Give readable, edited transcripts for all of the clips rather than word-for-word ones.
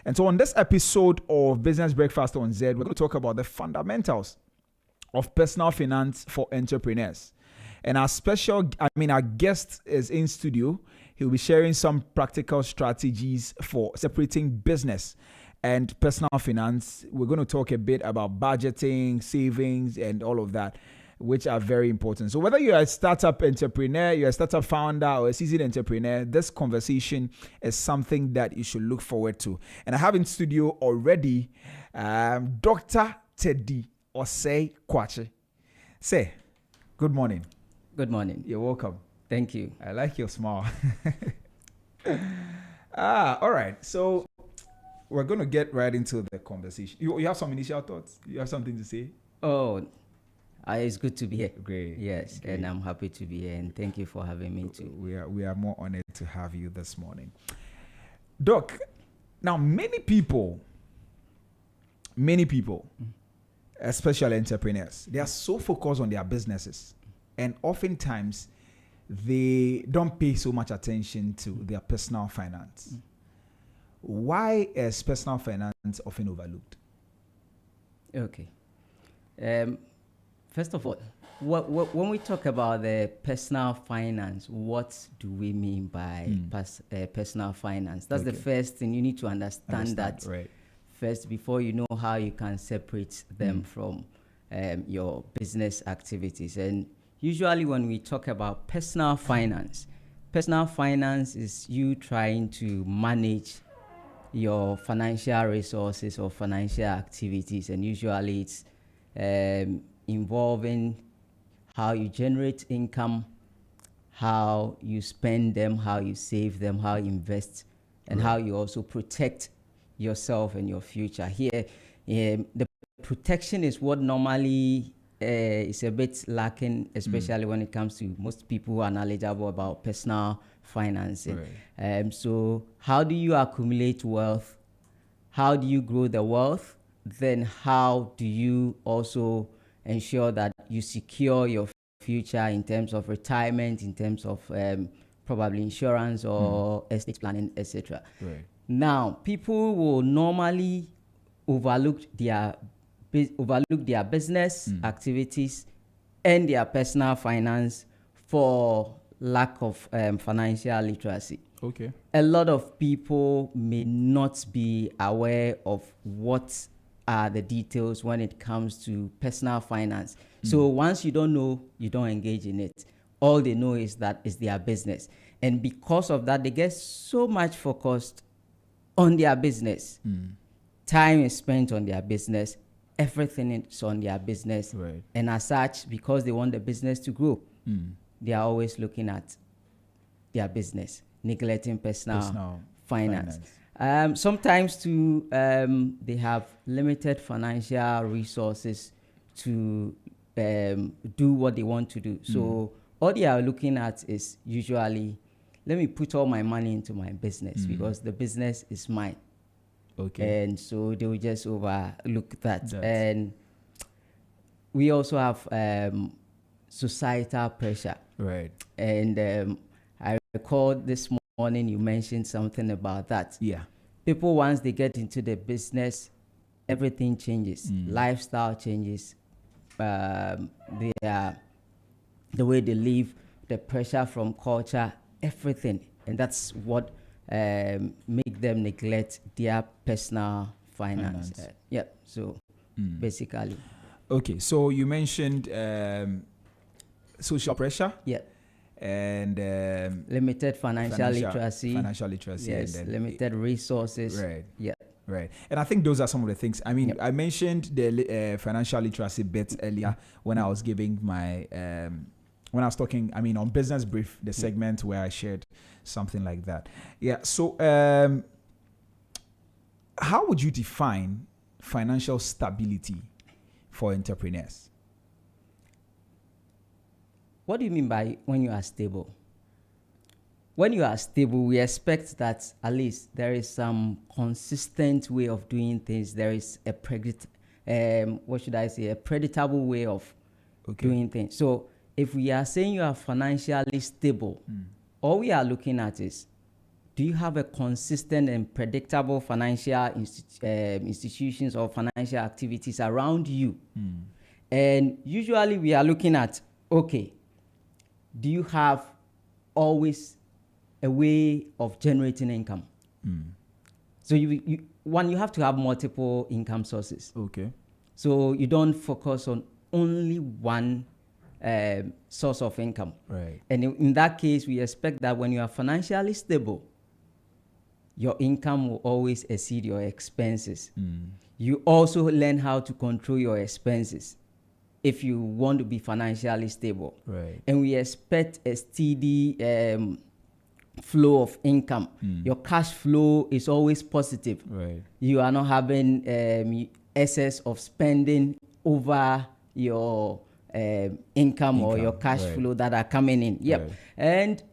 And so on this episode of Business Breakfast on Z, we're going to talk about the fundamentals of personal finance for entrepreneurs. And our guest is in studio. He'll be sharing some practical strategies for separating business and personal finance. We're going to talk a bit about budgeting, savings, and all of that, which are very important. So whether you're a startup entrepreneur, you're a startup founder, or a seasoned entrepreneur, this conversation is something that you should look forward to. And I have in studio already Dr. Teddy Osei Kwache. Say, good morning. Good morning. You're welcome. Thank you. I like your smile. All right. So we're going to get right into the conversation. You have some initial thoughts? You have something to say? Oh, it's good to be here. Great. Yes, Great. and I'm happy to be here, and thank you for having me too. We are more honored to have you this morning. Doc, now many people, especially entrepreneurs, they are so focused on their businesses, and oftentimes they don't pay so much attention to their personal finance. Why is personal finance often overlooked? Okay. First of all, when we talk about the personal finance, what do we mean by personal finance? That's the first thing you need to understand that right. first before you know how you can separate them from your business activities. And usually when we talk about personal finance is you trying to manage your financial resources or financial activities, and usually it's involving how you generate income, how you spend them, how you save them, how you invest, and how you also protect yourself and your future. Here, the protection is what normally is a bit lacking, especially when it comes to most people who are knowledgeable about personal financing. Right. So how do you accumulate wealth? How do you grow the wealth? Then how do you also ensure that you secure your future in terms of retirement, in terms of probably insurance or estate planning, etc. Right. Now, people will normally overlook their business activities and their personal finance for lack of financial literacy. Okay. A lot of people may not be aware of what are the details when it comes to personal finance. So once you don't know, you don't engage in it. All they know is that it's their business. And because of that, they get so much focused on their business. Time is spent on their business. Everything is on their business. Right. And as such, because they want the business to grow, they are always looking at their business, neglecting personal finance. Sometimes too, they have limited financial resources to do what they want to do. So all they are looking at is usually, let me put all my money into my business because the business is mine. Okay. And so they will just overlook that. And we also have societal pressure. Right. And I recall this morning you mentioned something about that. Yeah. People, once they get into the business, everything changes. Lifestyle changes. The way they live, the pressure from culture, everything. And that's what make them neglect their personal finance. So basically. Okay, so you mentioned social pressure. Yeah. And limited financial literacy. and Yes, then limited resources. Right. Yeah. Right. And I think those are some of the things. I mean, I mentioned the financial literacy bit earlier when I was giving my, when I was talking, on Business Brief, the segment where I shared something like that. Yeah. So how would you define financial stability for entrepreneurs? What do you mean by when you are stable? When you are stable, we expect that at least there is some consistent way of doing things. There is a predictable way of doing things. So if we are saying you are financially stable, all we are looking at is do you have a consistent and predictable financial institutions or financial activities around you? And usually we are looking at, okay, do you have always a way of generating income? So you have to have multiple income sources. Okay. So you don't focus on only one source of income. Right. And in that case, we expect that when you are financially stable, your income will always exceed your expenses. You also learn how to control your expenses if you want to be financially stable. Right. And we expect a steady flow of income. Your cash flow is always positive. Right. You are not having excess of spending over your income or your cash flow that are coming in. Yep. Right. And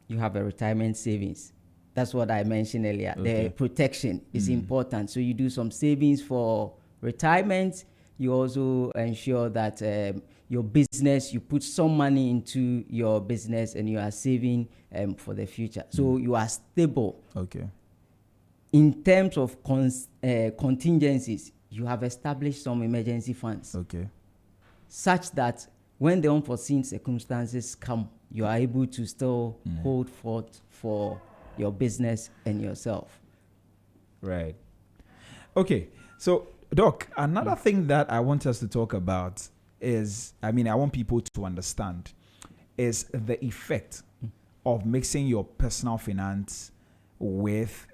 you have a retirement savings. That's what I mentioned earlier. Okay. The protection is important. So you do some savings for retirement. You also ensure that your business, you put some money into your business and you are saving for the future. So you are stable. Okay. In terms of contingencies, you have established some emergency funds. Okay. Such that when the unforeseen circumstances come, you are able to still hold forth for your business and yourself. Right. Okay. So, Doc, another thing that I want us to talk about is, I want people to understand, is the effect of mixing your personal finance with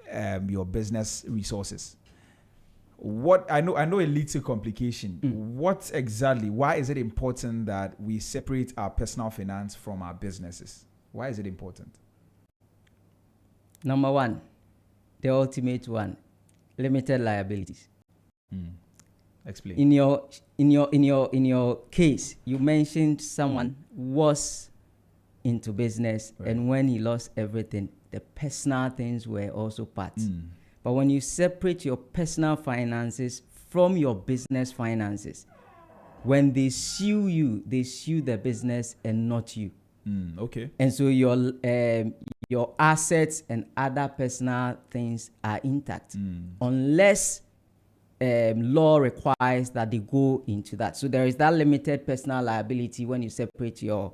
your business resources. What I know it leads to complication. What exactly? Why is it important that we separate our personal finance from our businesses? Why is it important? Number one, the ultimate one, limited liabilities. Explain. In your case, you mentioned someone was into business, and when he lost everything, the personal things were also part. But when you separate your personal finances from your business finances, when they sue you, they sue the business and not you. Okay. And so your assets and other personal things are intact, unless law requires that they go into that. So there is that limited personal liability when you separate your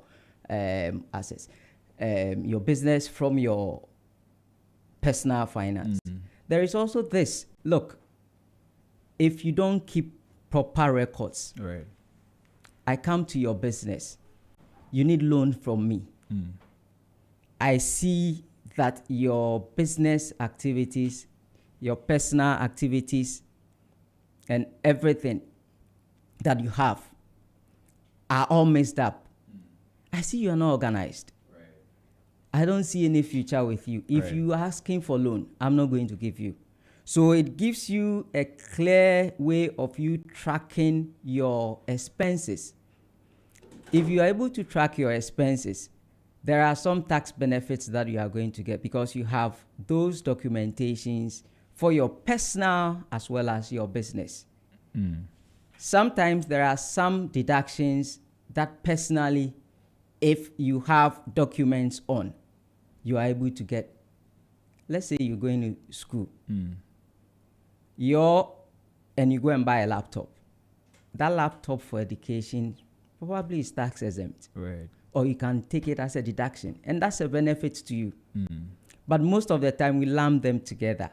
assets, your business from your personal finance. There is also this. Look, if you don't keep proper records, right, I come to your business, you need loan from me. I see that your business activities, your personal activities, and everything that you have are all messed up. I see you are not organized. I don't see any future with you. If you are asking for loan, I'm not going to give you. So it gives you a clear way of you tracking your expenses. If you are able to track your expenses, there are some tax benefits that you are going to get because you have those documentations for your personal as well as your business. Sometimes there are some deductions that personally, if you have documents on, you are able to get. Let's say you're going to school, and you go and buy a laptop. That laptop for education probably is tax exempt, right? Or you can take it as a deduction, and that's a benefit to you. But most of the time, we lump them together.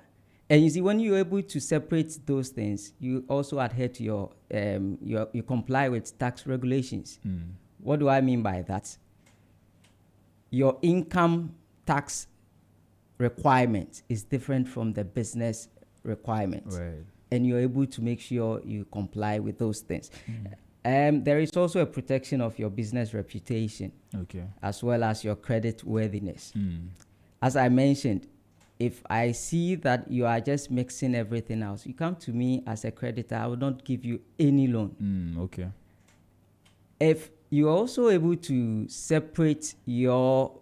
And you see, when you're able to separate those things, you also adhere to you comply with tax regulations. What do I mean by that? Your income tax requirement is different from the business requirements. Right. And you're able to make sure you comply with those things. There is also a protection of your business reputation, as well as your credit worthiness. As I mentioned, if I see that you are just mixing everything else, you come to me as a creditor, I will not give you any loan. If you're also able to separate your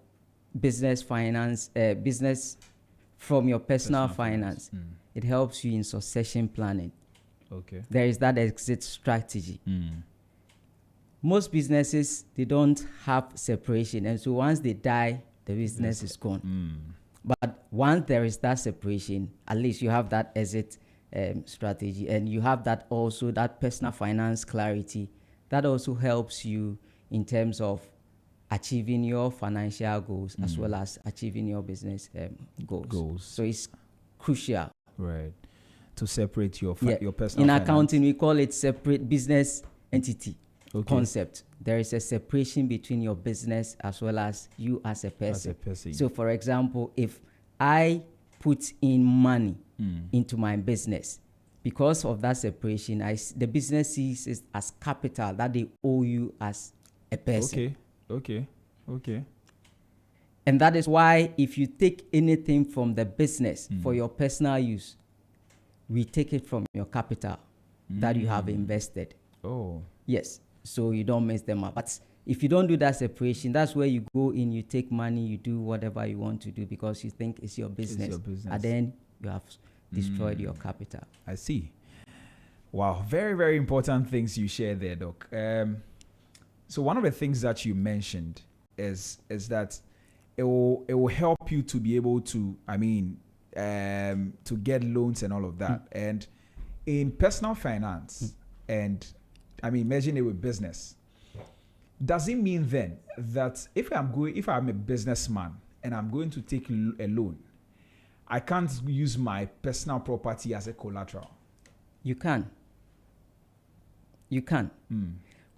business finance, business from your personal finance, it helps you in succession planning. There is that exit strategy. Most businesses, they don't have separation. And so once they die, the business is gone. But once there is that separation, at least you have that exit strategy, and you have that also, that personal finance clarity, that also helps you in terms of achieving your financial goals as well as achieving your business goals. So it's crucial. Right. To separate your personal In finance. accounting, we call it separate business entity concept. There is a separation between your business as well as you as a person. So for example, if I put in money into my business, because of that separation, the business sees it as capital that they owe you as a person. Okay. And that is why if you take anything from the business for your personal use, we take it from your capital that you have invested. Oh. Yes. So you don't mess them up. But if you don't do that separation, that's where you go in, you take money, you do whatever you want to do because you think it's your business. And then you have destroyed your capital. I see. Wow. Very, very important things you share there, Doc. So one of the things that you mentioned is that it will help you to be able to, to get loans and all of that. And in personal finance, and merging it with business, does it mean then that if I'm a businessman and I'm going to take a loan, I can't use my personal property as a collateral? You can.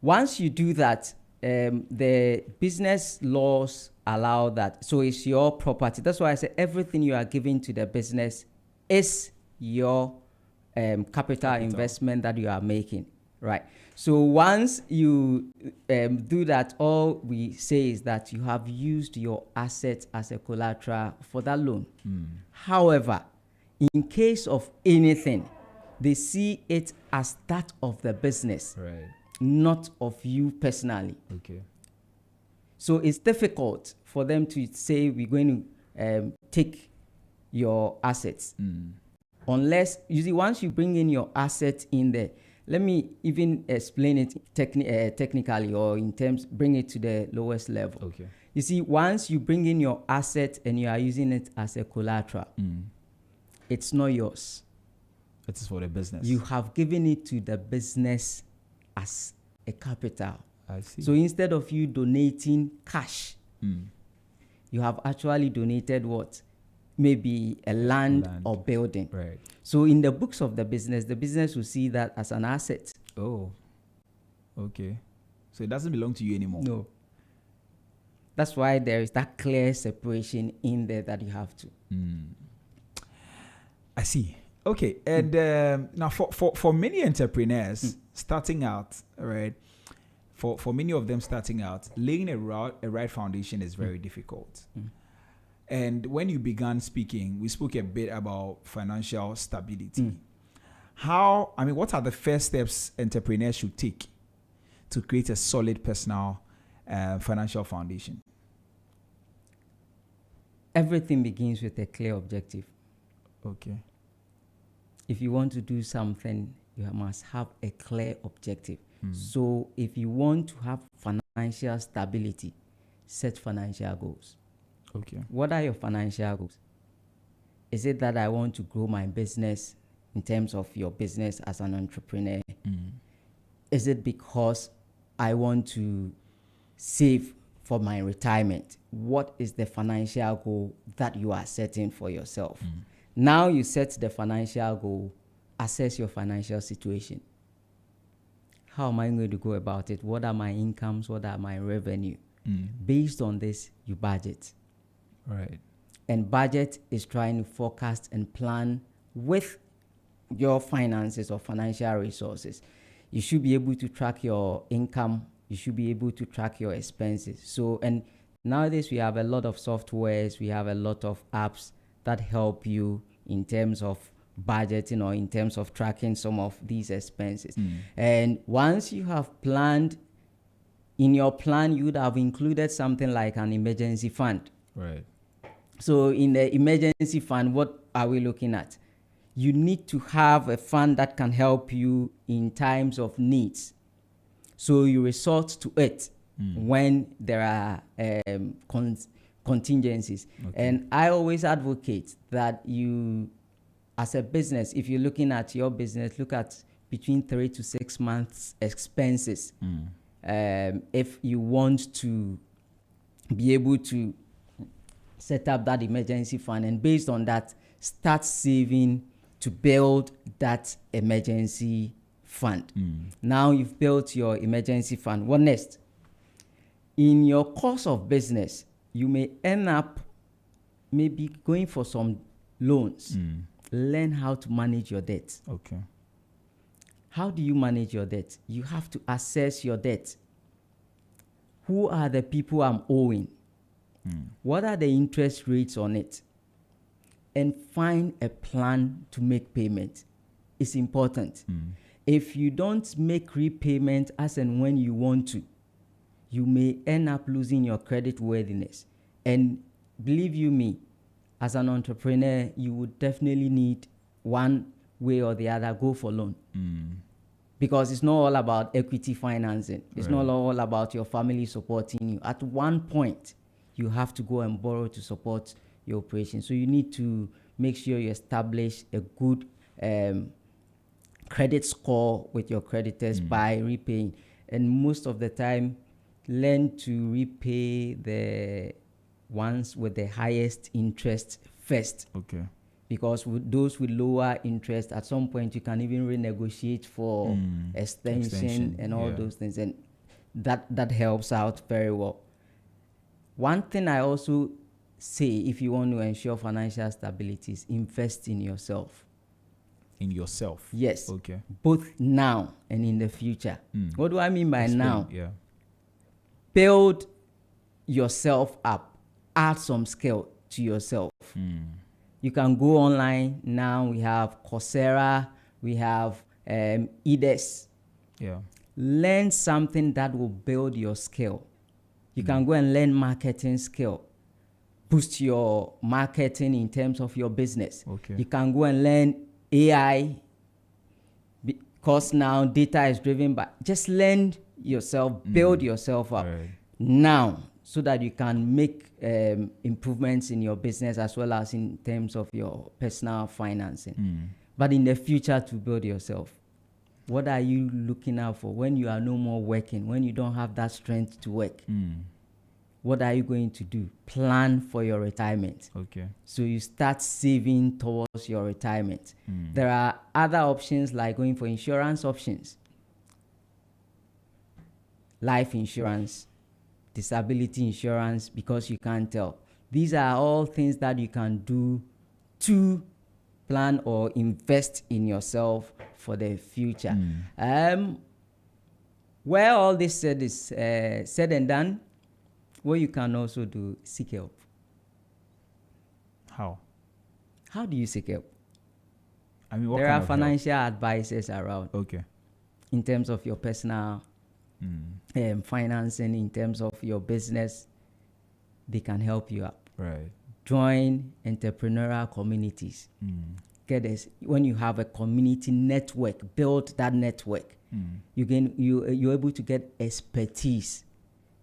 Once you do that, the business laws allow that. So it's your property. That's why I say everything you are giving to the business is your capital investment that you are making, right? So once you do that, all we say is that you have used your assets as a collateral for that loan. However, in case of anything, they see it as that of the business, right, not of you personally. Okay. So it's difficult for them to say we're going to take your assets. Unless, you see, once you bring in your assets in there, let me even explain it technically or in terms, bring it to the lowest level. Okay. You see, once you bring in your asset and you are using it as a collateral, it's not yours. It is for the business. You have given it to the business as a capital. I see. So instead of you donating cash, you have actually donated what? Maybe a land or building. Right. So in the books of the business will see that as an asset. Oh, okay. So it doesn't belong to you anymore. No. That's why there is that clear separation in there that you have to. I see. Okay. And now for many entrepreneurs starting out, right, for many of them starting out, laying a right foundation is very difficult. And when you began speaking, we spoke a bit about financial stability. What are the first steps entrepreneurs should take to create a solid personal financial foundation? Everything begins with a clear objective. Okay. If you want to do something, you must have a clear objective. So if you want to have financial stability, set financial goals. Okay. What are your financial goals? Is it that I want to grow my business in terms of your business as an entrepreneur? Is it because I want to save for my retirement? What is the financial goal that you are setting for yourself? Now you set the financial goal, assess your financial situation. How am I going to go about it? What are my incomes? What are my revenue? Based on this, you budget. Right. And budget is trying to forecast and plan with your finances or financial resources. You should be able to track your income. You should be able to track your expenses. So, and nowadays we have a lot of softwares. We have a lot of apps that help you in terms of budgeting or in terms of tracking some of these expenses. And once you have planned, in your plan, you would have included something like an emergency fund. Right. So in the emergency fund, what are we looking at? You need to have a fund that can help you in times of needs. So you resort to it when there are contingencies. Okay. And I always advocate that you, as a business, if you're looking at your business, look at between 3 to 6 months expenses. If you want to be able to set up that emergency fund, and based on that, start saving to build that emergency fund. Now you've built your emergency fund. What next? In your course of business, you may end up maybe going for some loans. Learn how to manage your debt. Okay. How do you manage your debt? You have to assess your debt. Who are the people I'm owing? What are the interest rates on it? And find a plan to make payment. It's important. If you don't make repayment as and when you want to, you may end up losing your credit worthiness. And believe you me, as an entrepreneur, you would definitely need one way or the other go for loan. Because it's not all about equity financing. It's not all about your family supporting you. At one point, you have to go and borrow to support your operation. So you need to make sure you establish a good credit score with your creditors by repaying. And most of the time, learn to repay the ones with the highest interest first. Okay. Because with those with lower interest, at some point you can even renegotiate for extension and all those things, and that helps out very well. One thing I also say, if you want to ensure financial stability, is invest in yourself. In yourself? Yes. Okay. Both now and in the future. What do I mean by now? Yeah. Build yourself up. Add some skill to yourself. You can go online now. We have Coursera. We have edX. Yeah. Learn something that will build your skill. You can go and learn marketing skill. Boost your marketing in terms of your business. Okay. You can go and learn AI, because now data is driven by. Just learn yourself, build yourself up now, so that you can make improvements in your business as well as in terms of your personal financing. But in the future, to build yourself, what are you looking out for when you are no more working, when you don't have that strength to work? What are you going to do? Plan for your retirement. Okay. So you start saving towards your retirement. There are other options like going for insurance options. Life insurance, disability insurance, because you can't tell. These are all things that you can do to plan or invest in yourself for the future. Where all this said is said and done, what you can also do, seek help. How? How do you seek help? I mean, what there kind are of financial advisors around. Okay. In terms of your personal financing, in terms of your business, they can help you out. Right. Join entrepreneurial communities. Get this. When you have a community network, build that network. You're able to get expertise.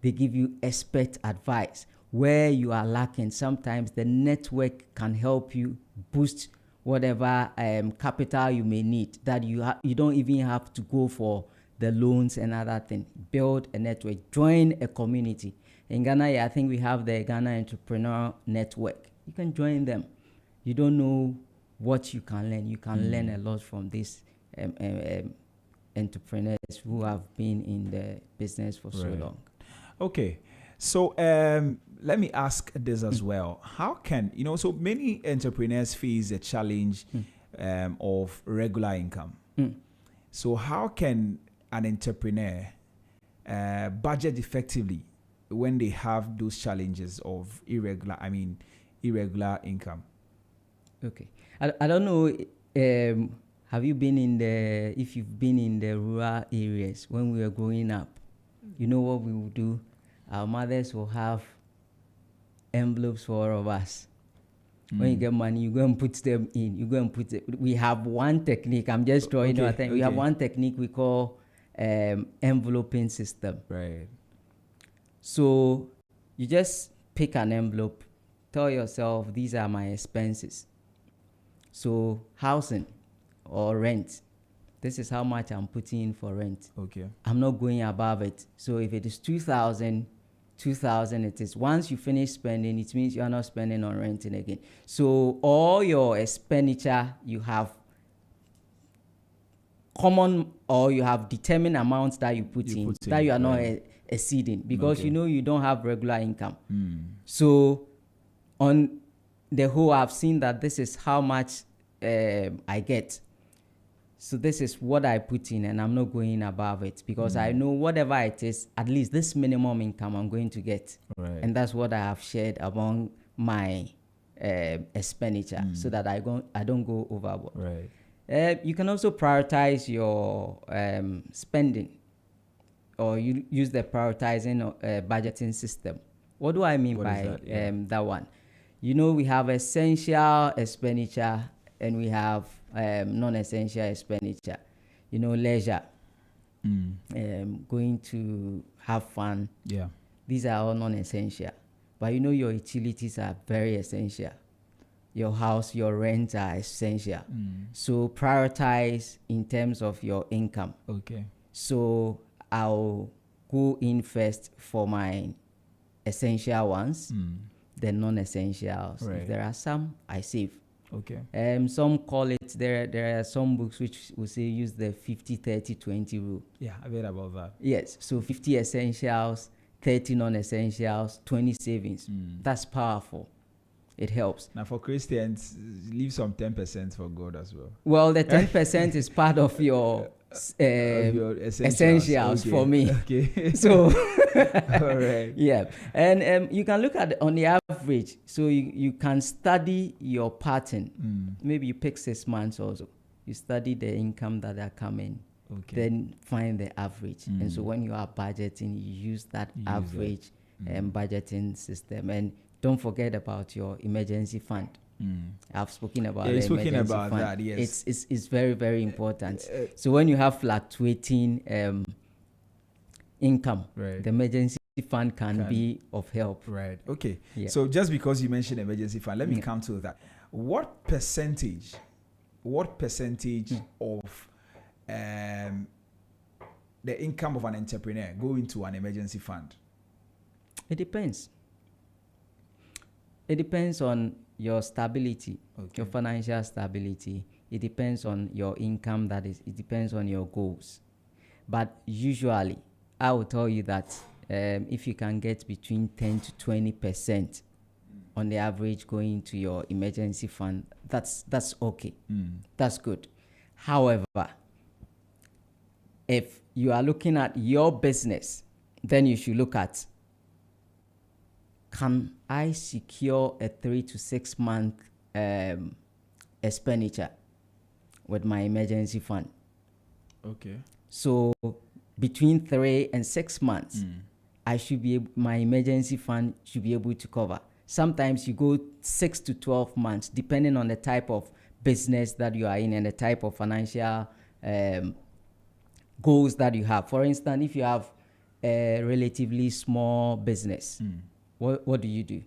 They give you expert advice. Where you are lacking, sometimes the network can help you boost whatever capital you may need, that you don't even have to go for the loans and other things. Build a network. Join a community. In Ghana, I think we have the Ghana Entrepreneur Network. You can join them. You don't know what you can learn. You can learn a lot from these entrepreneurs who have been in the business for so long. Okay. So let me ask this as well. How can, so many entrepreneurs face the challenge of regular income. So how can an entrepreneur budget effectively when they have those challenges of irregular income? Okay. I don't know, have you been if you've been in the rural areas when we were growing up, you know what we would do? Our mothers will have envelopes for all of us. When you get money, you go and put them in. You go and put it. We have one technique. I'm just drawing your attention. We have one technique we call enveloping system. Right. So you just pick an envelope, tell yourself, these are my expenses. So housing or rent, this is how much I'm putting in for rent. Okay. I'm not going above it. So if it is 2,000 it is. Once you finish spending, it means you are not spending on renting again. So all your expenditure, you have common, or you have determined amounts that you put in that you are not exceeding, because you know you don't have regular income. So on the whole, I've seen that this is how much I get. So this is what I put in, and I'm not going above it, because I know whatever it is, at least this minimum income I'm going to get. Right. And that's what I have shared among my expenditure, so that I don't go overboard. Right. You can also prioritize your spending, or you use the prioritizing budgeting system. What do I mean by that one? You know, we have essential expenditure and we have non-essential expenditure. You know, leisure, going to have fun. Yeah. These are all non-essential. But you know, your utilities are very essential. Your house, your rent are essential. So prioritize in terms of your income. Okay. So I'll go in first for my essential ones, then non-essentials. Right. If there are some, I save. Okay. Some call it, there are some books which will say use the 50-30-20 rule. Yeah, I read about that. Yes, so 50 essentials, 30 non-essentials, 20 savings. That's powerful. It helps. Now for Christians, leave some 10% for God as well. Well, the 10% is part of your essentials okay. for me. Okay. So, all right. Yeah. And you can look at on the average. So you can study your pattern. Maybe you pick 6 months also. You study the income that are coming. Okay. Then find the average. And so when you are budgeting, you use that average budgeting system. And don't forget about your emergency fund. I've spoken about the emergency fund. That, yes. It's very, very important. So when you have fluctuating income, right, the emergency fund can be of help. Right. Okay. Yeah. So just because you mentioned emergency fund, let me come to that. What percentage of the income of an entrepreneur go into an emergency fund? It depends. It depends on your stability, your financial stability. It depends on your income, it depends on your goals. But usually, I will tell you that if you can get between 10 to 20% on the average going to your emergency fund, that's okay. That's good. However, if you are looking at your business, then you should look at, can I secure a 3 to 6 month expenditure with my emergency fund? Okay. So between 3 and 6 months, my emergency fund should be able to cover. Sometimes you go 6 to 12 months, depending on the type of business that you are in and the type of financial goals that you have. For instance, if you have a relatively small business, what do you do?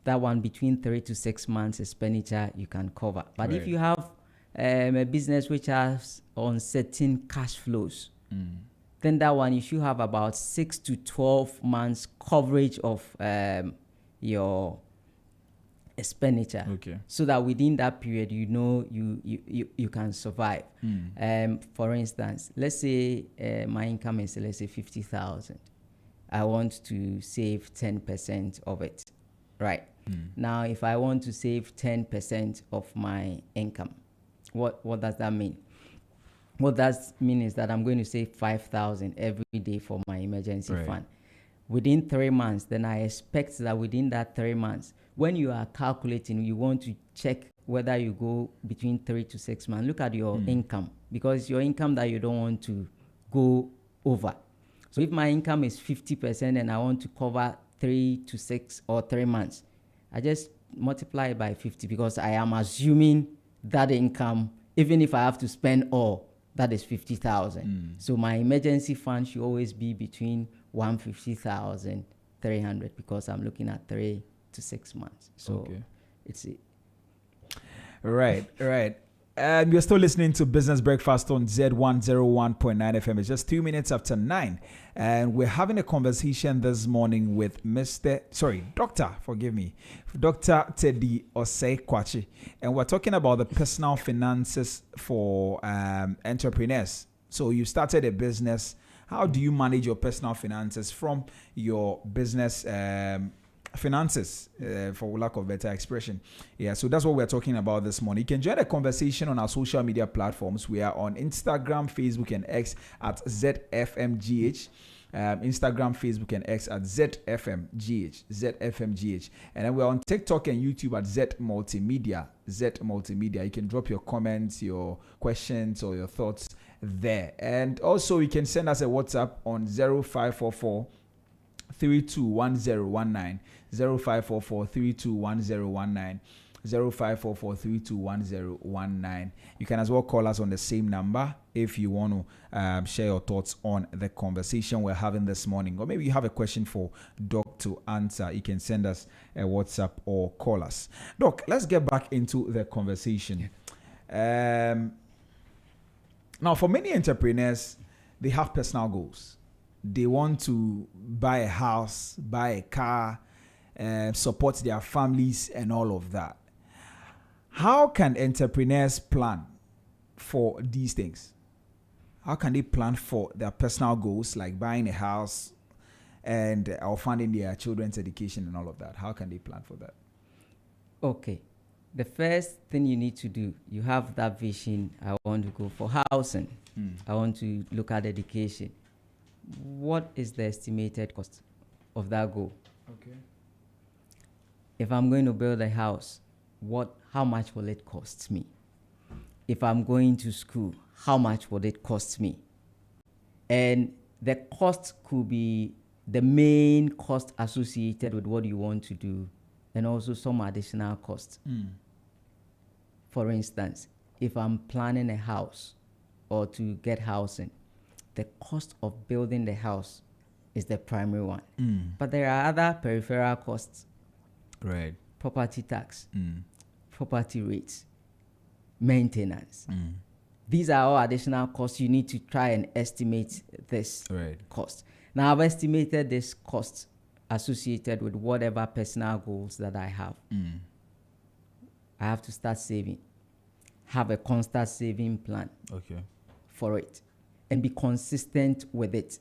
That one, between 3 to 6 months expenditure, you can cover. But if you have a business which has uncertain cash flows, then that one, you should have about 6 to 12 months coverage of your expenditure. Okay. So that within that period, you know you can survive. For instance, let's say my income is, let's say, 50,000. I want to save 10% of it, right? Now, if I want to save 10% of my income, what does that mean? What that means is that I'm going to save 5,000 every day for my emergency fund. Within 3 months, then I expect that within that 3 months, when you are calculating, you want to check whether you go between 3 to 6 months. Look at your income, because your income that you don't want to go over. So if my income is 50% and I want to cover 3 to 6 or 3 months, I just multiply it by 50, because I am assuming that income, even if I have to spend all, that is 50,000. So my emergency fund should always be between 150,000, 300 because I'm looking at 3 to 6 months. So it's it. Right. And you're still listening to Business Breakfast on Z101.9 FM. It's just 2 minutes after 9. And we're having a conversation this morning with Dr. Teddy Osei Kwachi. And we're talking about the personal finances for entrepreneurs. So you started a business. How do you manage your personal finances from your business finances, for lack of better expression? Yeah, so that's what we're talking about this morning. You can join the conversation on our social media platforms. We are on Instagram, Facebook, and X at ZFMGH. Instagram, Facebook, and X at ZFMGH. And then we're on TikTok and YouTube at Z Multimedia. You can drop your comments, your questions, or your thoughts there. And also, you can send us a WhatsApp on 0544 321019, 0544 321019, 0544 321019. You can as well call us on the same number if you want to share your thoughts on the conversation we're having this morning, or maybe you have a question for Doc to answer. You can send us a WhatsApp or call us. Doc, let's get back into the conversation. Now, for many entrepreneurs, they have personal goals. They want to buy a house, buy a car, support their families, and all of that. How can entrepreneurs plan for these things? How can they plan for their personal goals, like buying a house and or funding their children's education and all of that? How can they plan for that? Okay. The first thing you need to do, you have that vision. I want to go for housing. I want to look at education. What is the estimated cost of that goal? Okay. If I'm going to build a house, how much will it cost me? If I'm going to school, how much will it cost me? And the cost could be the main cost associated with what you want to do, and also some additional costs. For instance, if I'm planning a house or to get housing, the cost of building the house is the primary one. But there are other peripheral costs. Right. Property tax, property rates, maintenance. These are all additional costs. You need to try and estimate this cost. Now, I've estimated this cost associated with whatever personal goals that I have. I have to start saving. Have a constant saving plan for it. And be consistent with it.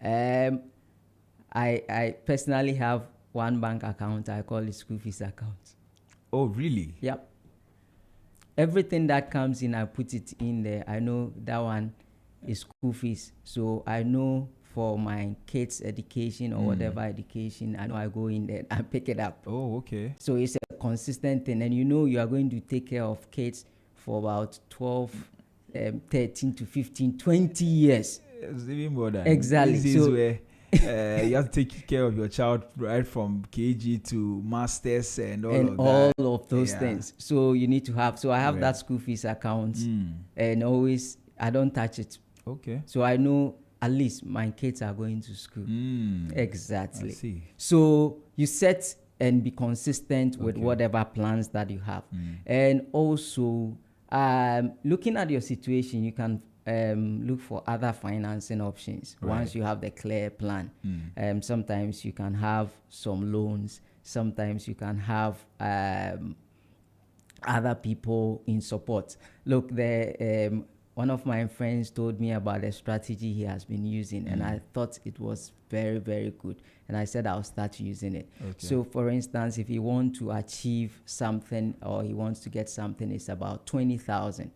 I personally have one bank account. I call it school fees account. Oh, really? Yep. Everything that comes in, I put it in there. I know that one is school fees. So I know for my kids' education or whatever education, I know I go in there and pick it up. Oh, okay. So it's a consistent thing. And you are going to take care of kids for about 12, 13 to 15, 20 years. It's even more than exactly. So where you have to take care of your child right from KG to masters and all of those things. So you need to have. So I have that school fees account, and always I don't touch it. Okay. So I know at least my kids are going to school. Exactly. I see. So you set and be consistent with whatever plans that you have, and also looking at your situation, you can look for other financing options once you have the clear plan. Sometimes you can have some loans. Sometimes you can have other people in support. Look, one of my friends told me about a strategy he has been using, and I thought it was very, very good. And I said I'll start using it. So, for instance, if he wants to achieve something or he wants to get something, it's about 20,000.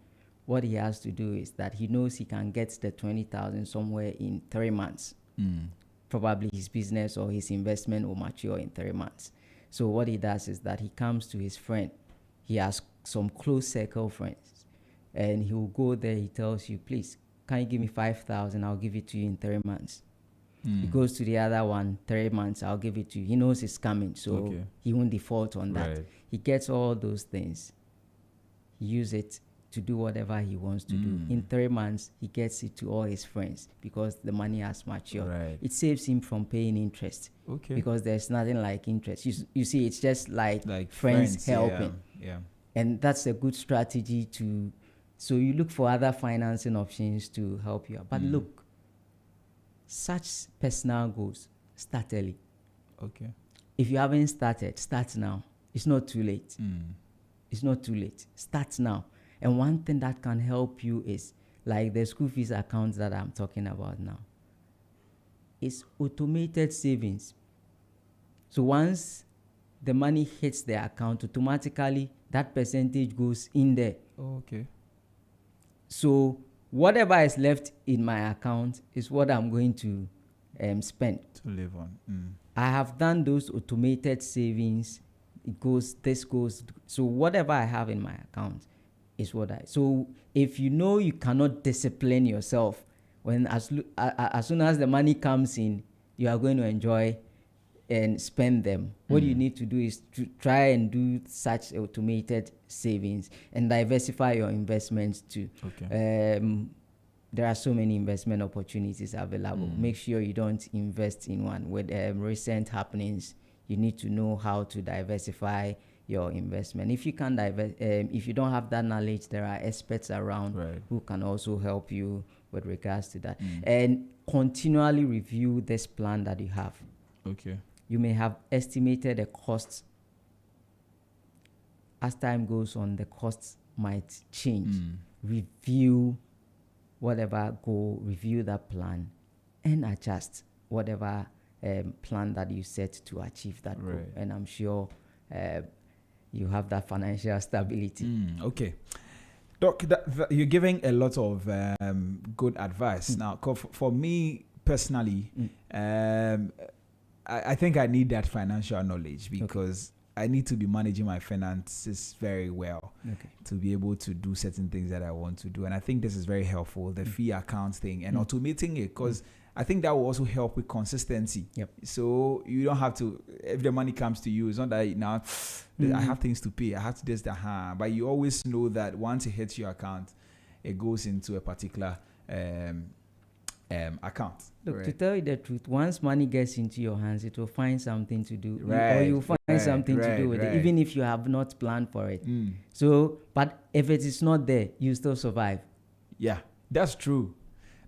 What he has to do is that he knows he can get the 20,000 somewhere in 3 months. Probably his business or his investment will mature in 3 months. So what he does is that he comes to his friend. He has some close circle friends, and he will go there. He tells you, please, can you give me 5,000? I'll give it to you in 3 months. He goes to the other one, 3 months, I'll give it to you. He knows it's coming, so he won't default on that. He gets all those things. He uses it to do whatever he wants to do. In 3 months, he gets it to all his friends because the money has matured. Right. It saves him from paying interest. Okay. Because there's nothing like interest. You see, it's just like friends helping. Yeah. And that's a good strategy to. So you look for other financing options to help you out. But look, such personal goals, start early. Okay. If you haven't started, start now. It's not too late. It's not too late. Start now. And one thing that can help you is like the school fees accounts that I'm talking about now. It's automated savings. So once the money hits the account, automatically that percentage goes in there. Oh, okay. So whatever is left in my account is what I'm going to spend. To live on. I have done those automated savings. It goes, this goes. So whatever I have in my account is what I. So if you know you cannot discipline yourself, when as soon as the money comes in, you are going to enjoy and spend them. What you need to do is to try and do such automated savings and diversify your investments too. Okay. There are so many investment opportunities available. Make sure you don't invest in one. With recent happenings, you need to know how to diversify your investment. If you can if you don't have that knowledge, there are experts around who can also help you with regards to that. And continually review this plan that you have. Okay. You may have estimated a cost. As time goes on, the costs might change. Review whatever goal, review that plan, and adjust whatever plan that you set to achieve that goal. And I'm sure you have that financial stability. Okay. Doc, you're giving a lot of good advice. Now, for me personally, I think I need that financial knowledge because I need to be managing my finances very well to be able to do certain things that I want to do. And I think this is very helpful, the fee account thing and automating it, because I think that will also help with consistency. So you don't have to, if the money comes to you, it's not that now I have things to pay, I have to do this, but you always know that once it hits your account, it goes into a particular account. Look, to tell you the truth, once money gets into your hands, it will find something to do, or you'll find something to do with it, even if you have not planned for it. So, but if it is not there, you still survive. Yeah, that's true.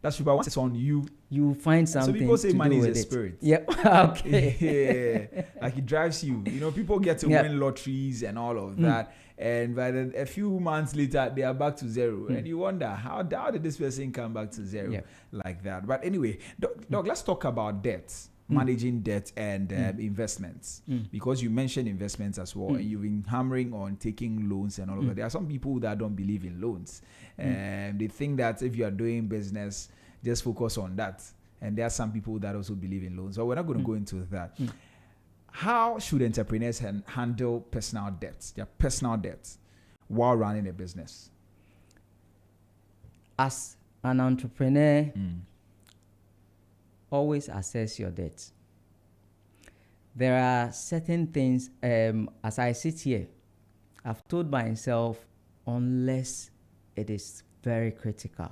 That's true. But once it's on you, you find something. So people say to money do is with a it. spirit. Yeah. Okay. Yeah. Like it drives you. You know, people get to win lotteries and all of that. And by a few months later, they are back to zero. And you wonder, how did this person come back to zero like that? But anyway, Doc, let's talk about debt, managing debt and investments. Because you mentioned investments as well. And you've been hammering on taking loans and all of that. There are some people that don't believe in loans. And they think that if you are doing business, just focus on that. And there are some people that also believe in loans. So we're not going to go into that. How should entrepreneurs handle personal debts, their personal debts, while running a business? As an entrepreneur, always assess your debts. There are certain things, as I sit here, I've told myself, unless it is very critical,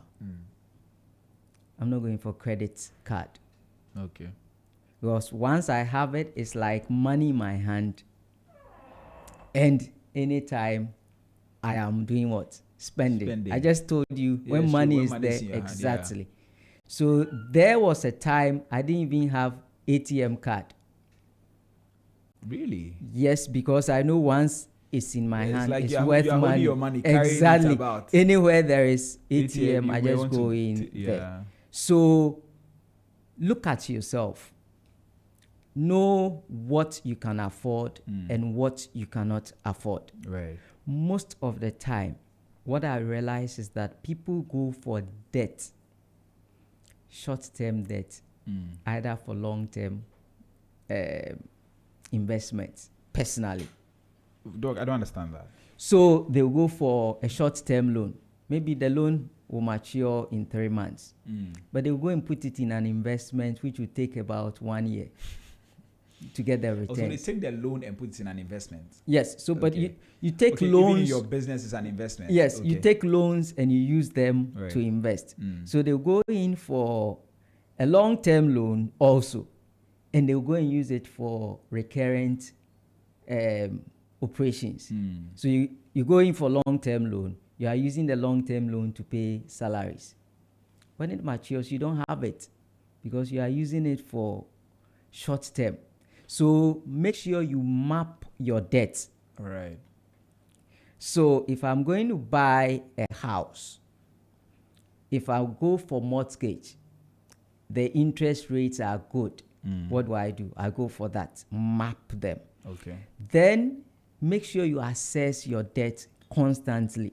I'm not going for credit card. Okay. Because once I have it, it's like money in my hand. And anytime I am doing what? Spending. I just told you when money is there. Exactly. Hand, So there was a time I didn't even have ATM card. Really? Yes, because I know once it's in my hand, like it's you're worth money. Your money Exactly. It about. Anywhere there is ATM, I just go in there. So look at yourself. Know what you can afford and what you cannot afford. Right. Most of the time, what I realize is that people go for debt, short-term debt, either for long-term investments, personally. Doc, I don't understand that. So they'll go for a short-term loan. Maybe the loan will mature in 3 months. But they'll go and put it in an investment which will take about 1 year. to get the returns. Also, they take the loan and put it in an investment. Yes. So, but Okay. you take Okay, loans. even in your business is an investment. Yes, Okay. you take loans and you use them Right. to invest. Mm. So they'll go in for a long-term loan also, and they'll go and use it for recurrent operations. Mm. So you go in for long-term loan. You are using the long-term loan to pay salaries. When it matures, you don't have it because you are using it for short-term. So make sure you map your debts. Right. So if I'm going to buy a house, if I go for mortgage, the interest rates are good. What do? I go for that. Map them. Okay. Then make sure you assess your debt constantly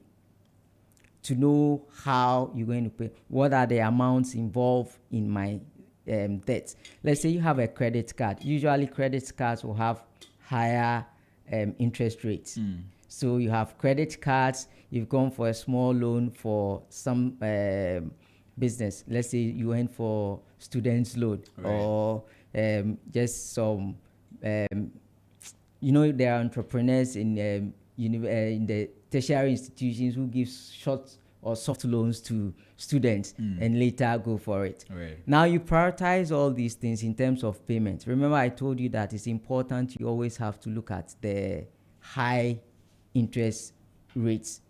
to know how you're going to pay. What are the amounts involved in my debt? Let's say you have a credit card. Usually credit cards will have higher interest rates. So you have credit cards, you've gone for a small loan for some business. Let's say you went for student's loan, right, or just some, there are entrepreneurs in the tertiary institutions who give short or soft loans to students and later go for it. Right. Now you prioritize all these things in terms of payment. Remember I told you that it's important you always have to look at the high interest rates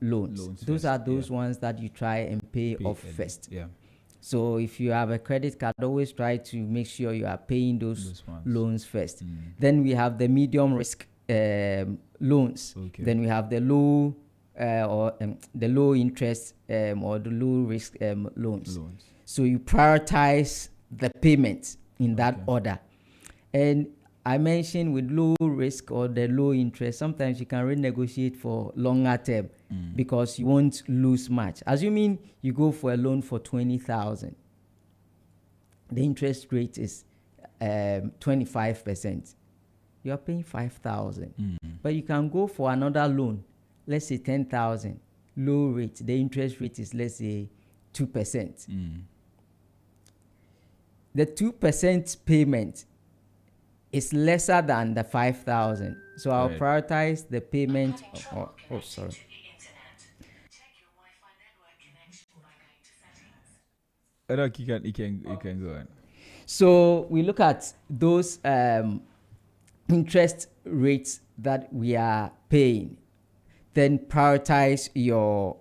loans. Those are those ones that you try and pay off first. Yeah. So if you have a credit card, always try to make sure you are paying those loans first. Then we have the medium risk loans. Okay. Then we have the low the low interest or the low risk loans. So you prioritize the payments in that order. And I mentioned with low risk or the low interest, sometimes you can renegotiate for longer term because you won't lose much. Assuming you go for a loan for 20,000, the interest rate is 25%. You are paying 5,000, but you can go for another loan, let's say 10,000, low rate. The interest rate is, let's say, 2%. The 2% payment is lesser than the 5,000. So I'll prioritize the payment. Sorry. You can go on. So we look at those interest rates that we are paying. Then prioritize your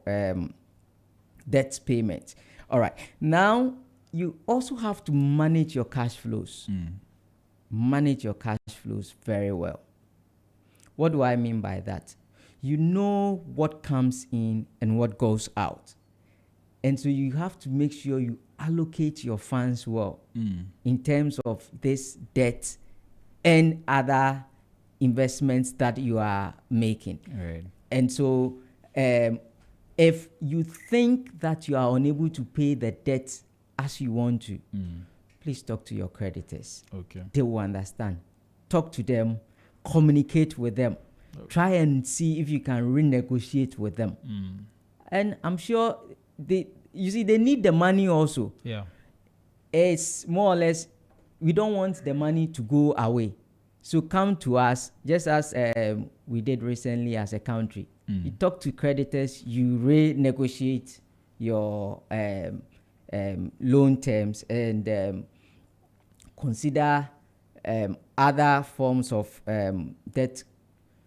debt payment. All right. Now you also have to manage your cash flows. Manage your cash flows very well. What do I mean by that? You know what comes in and what goes out. And so you have to make sure you allocate your funds well in terms of this debt and other investments that you are making. Right. And so if you think that you are unable to pay the debt as you want to, please talk to your creditors. Okay. They will understand. Talk to them, communicate with them. Okay. Try and see if you can renegotiate with them. And I'm sure they need the money also. Yeah. It's more or less, we don't want the money to go away. So come to us, just as we did recently as a country. You talk to creditors, you renegotiate your loan terms and consider other forms of debt.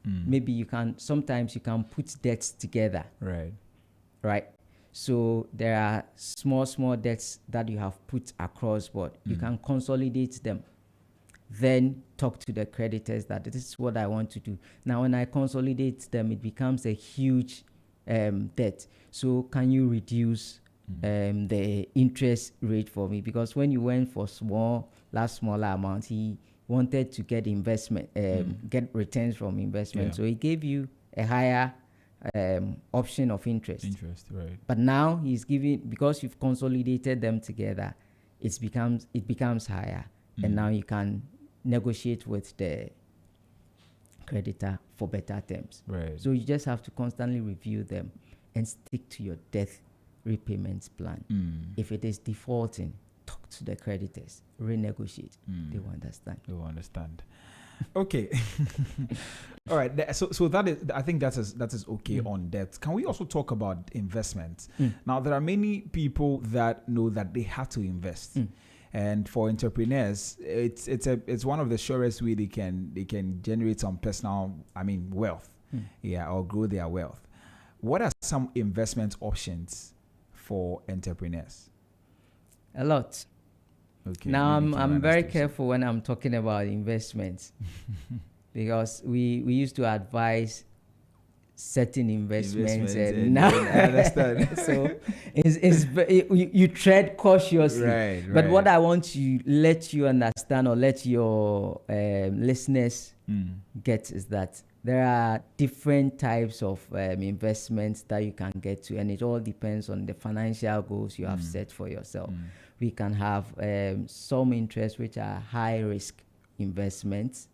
Maybe sometimes you can put debts together. Right. So there are small debts that you have put across board. You can consolidate them. Then talk to the creditors that this is what I want to do. Now, when I consolidate them, it becomes a huge debt. So can you reduce the interest rate for me? Because when you went for smaller amount, he wanted to get investment, get returns from investment. Yeah. So he gave you a higher option of interest. Right. But now he's giving, because you've consolidated them together, it becomes higher. And now you can negotiate with the creditor for better terms. Right. So you just have to constantly review them and stick to your debt repayments plan. If it is defaulting, talk to the creditors, renegotiate. They will understand. They will understand. Okay. All right. So that is, I think that is okay on debt. Can we also talk about investments? Now, there are many people that know that they have to invest. And for entrepreneurs, it's one of the surest way they can generate some personal, wealth. Or grow their wealth. What are some investment options for entrepreneurs? A lot. Okay. Now I'm very careful when I'm talking about investments because we used to advise certain investments and now I understand. So you tread cautiously. Right. But what I want to let you understand or let your listeners get is that there are different types of investments that you can get to, and it all depends on the financial goals you have set for yourself. We can have some interests which are high risk investments.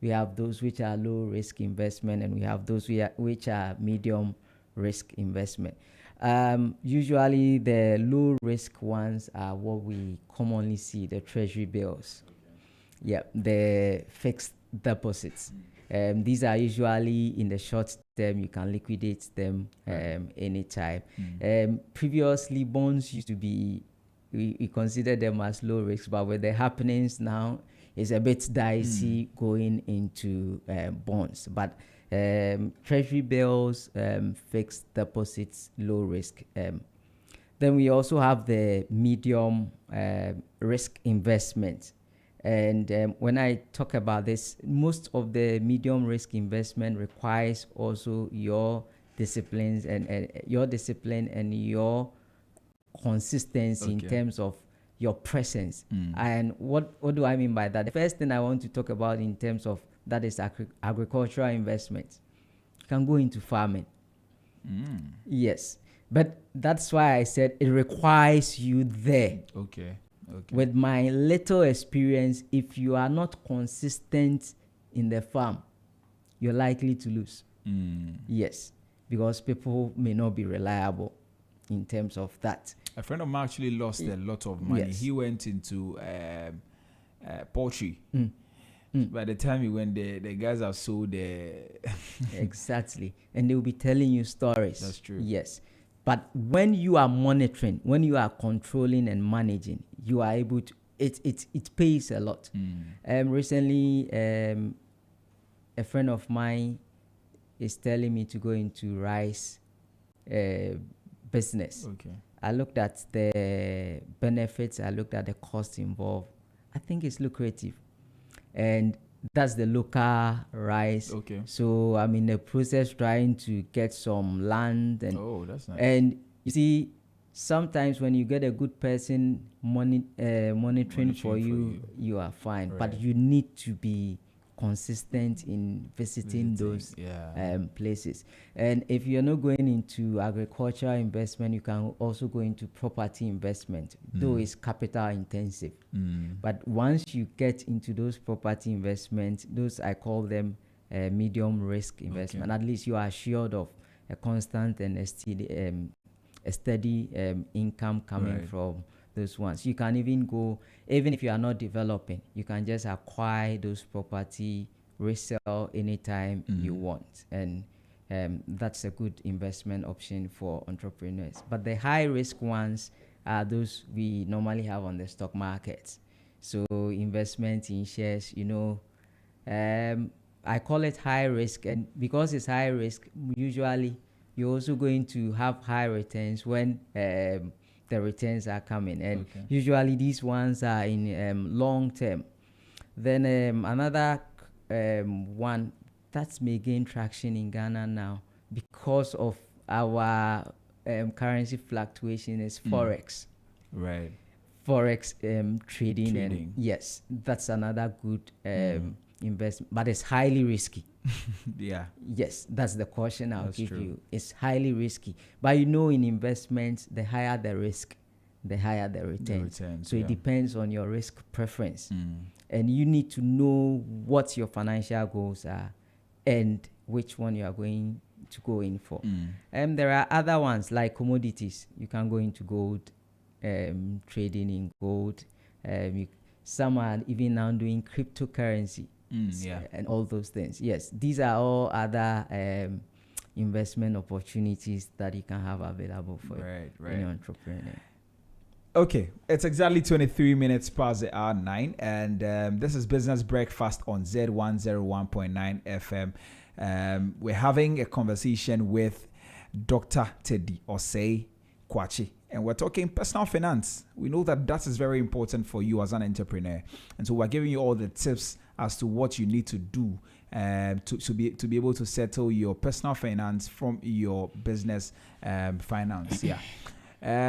We have those which are low risk investment, and we have those which are medium risk investment. Usually the low risk ones are what we commonly see, the treasury bills. The fixed deposits. These are usually in the short term. You can liquidate them anytime. Previously, bonds used to be, we consider them as low risk, but with the happenings now, it's a bit dicey going into bonds. But treasury bills, fixed deposits, low risk. Then we also have the medium risk investments. And when I talk about this, most of the medium risk investment requires also your disciplines and your discipline and your consistency in terms of your presence. And what do I mean by that? The first thing I want to talk about in terms of that is agricultural investment. You can go into farming. Yes. But that's why I said it requires you there. Okay. With my little experience, if you are not consistent in the farm, you're likely to lose. Yes, because people may not be reliable in terms of that. A friend of mine actually lost a lot of money. Yes. He went into poultry. By the time he went there, the guys have sold the... Exactly. And they will be telling you stories. That's true. Yes. But when you are monitoring, when you are controlling and managing, you are able to, it pays a lot. Recently, a friend of mine is telling me to go into rice business. Okay. I looked at the benefits, I looked at the cost involved. I think it's lucrative. And that's the local rice. Okay. So I'm in the process trying to get some land. And that's nice. And you see, sometimes when you get a good person monitoring for you, you are fine. Right. But you need to be consistent in visiting those places. And if you're not going into agricultural investment, you can also go into property investment, though it's capital intensive. But once you get into those property investments, those I call them medium risk investment. At least you are assured of a constant and a steady income coming from those ones. You can even go, even if you are not developing, you can just acquire those property, resell anytime you want. And that's a good investment option for entrepreneurs. But the high risk ones are those we normally have on the stock market. So investment in shares, I call it high risk. And because it's high risk, usually you're also going to have high returns when the returns are coming. And usually these ones are in long term. Then another one that may gain traction in Ghana now because of our currency fluctuation is Forex. Right. Forex trading. And yes, that's another good investment, but it's highly risky. Yes, that's the caution I'll give you. It's highly risky. But in investments, the higher the risk, the higher the returns. So it depends on your risk preference. And you need to know what your financial goals are and which one you are going to go in for. And there are other ones like commodities. You can go into gold, trading in gold. Some are even now doing cryptocurrency and all those things. Yes, these are all other investment opportunities that you can have available for any entrepreneur. Okay, it's exactly 23 minutes past the hour 9, and this is Business Breakfast on Z101.9 FM. We're having a conversation with Dr. Teddy Osei Kwachi, and we're talking personal finance. We know that is very important for you as an entrepreneur, and so we're giving you all the tips as to what you need to do to be able to settle your personal finance from your business finance. Yeah.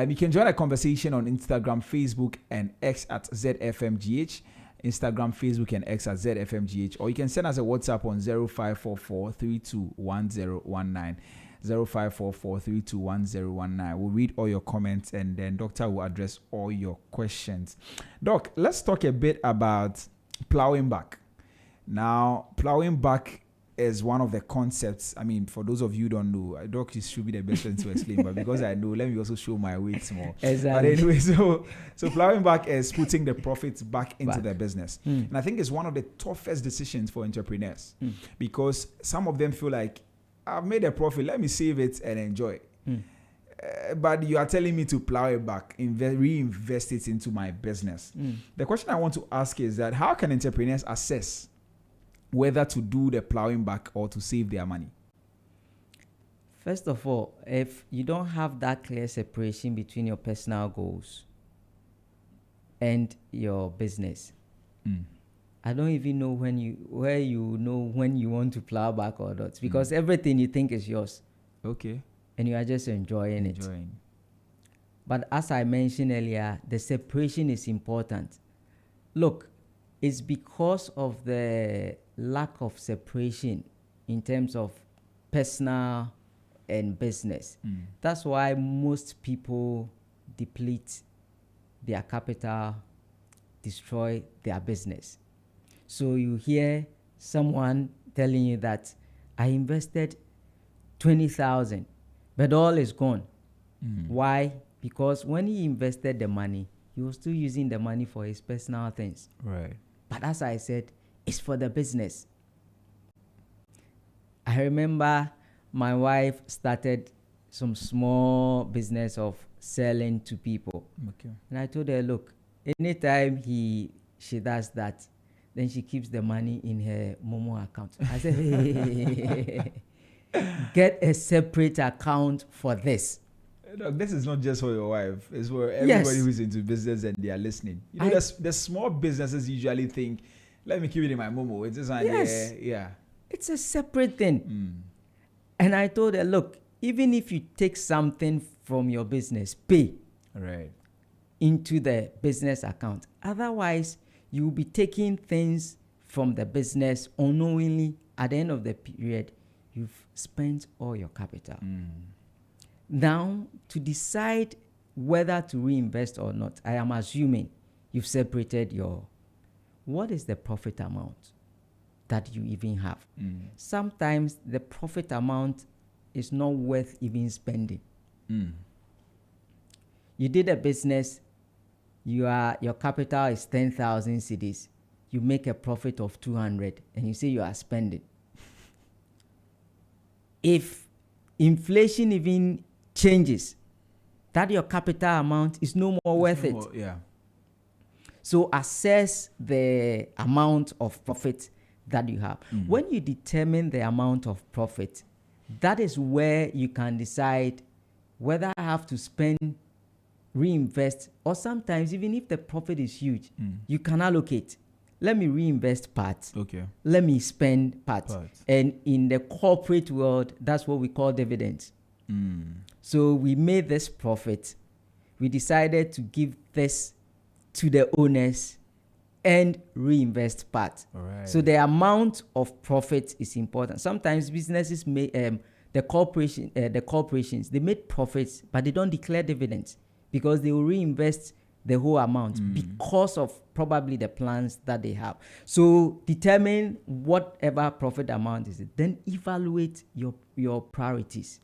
You can join a conversation on Instagram, Facebook, and X at ZFMGH. Instagram, Facebook, and X at ZFMGH. Or you can send us a WhatsApp on 0544-321019. 0544-321019. We'll read all your comments, and then Doctor will address all your questions. Doc, let's talk a bit about plowing back. Now, plowing back is one of the concepts. I mean, for those of you who don't know, Doc should be the best one to explain, but because I know, let me also show my weight more. Exactly. But anyway, so plowing back is putting the profits back into the business. And I think it's one of the toughest decisions for entrepreneurs because some of them feel like, I've made a profit, let me save it and enjoy. But you are telling me to plow it back, reinvest it into my business. The question I want to ask is that how can entrepreneurs assess whether to do the plowing back or to save their money? First of all, if you don't have that clear separation between your personal goals and your business, I don't even know when you want to plow back or not, because everything you think is yours. Okay. And you are just enjoying it. But as I mentioned earlier, the separation is important. Look, it's because of the lack of separation in terms of personal and business. That's why most people deplete their capital, destroy their business. So you hear someone telling you that I invested 20,000, but all is gone. Why? Because when he invested the money, he was still using the money for his personal things. Right. But as I said, it's for the business. I remember my wife started some small business of selling to people. Okay. And I told her, look, anytime she does that, then she keeps the money in her Momo account. I said, hey, get a separate account for this. Look, this is not just for your wife. It's for everybody who's into business and they are listening. You know, the small businesses usually think, let me keep it in my Momo. It's just It's a separate thing. And I told her, look, even if you take something from your business, pay into the business account. Otherwise, you will be taking things from the business unknowingly. At the end of the period, you've spent all your capital. Now, to decide whether to reinvest or not, I am assuming you've separated what is the profit amount that you even have. Sometimes the profit amount is not worth even spending. You did a business, your capital is 10,000 cedis. You make a profit of 200 and you say you are spending. If inflation even changes, that your capital amount is no more worth it. So assess the amount of profit that you have. When you determine the amount of profit, that is where you can decide whether I have to spend, reinvest, or sometimes even if the profit is huge, you can allocate. Let me reinvest part. Let me spend part. And in the corporate world, that's what we call dividends. So we made this profit. We decided to give this to the owners and reinvest part. So the amount of profit is important. Sometimes businesses may, the corporations, they make profits, but they don't declare dividends because they will reinvest the whole amount because of probably the plans that they have. So determine whatever profit amount is it. Then evaluate your priorities.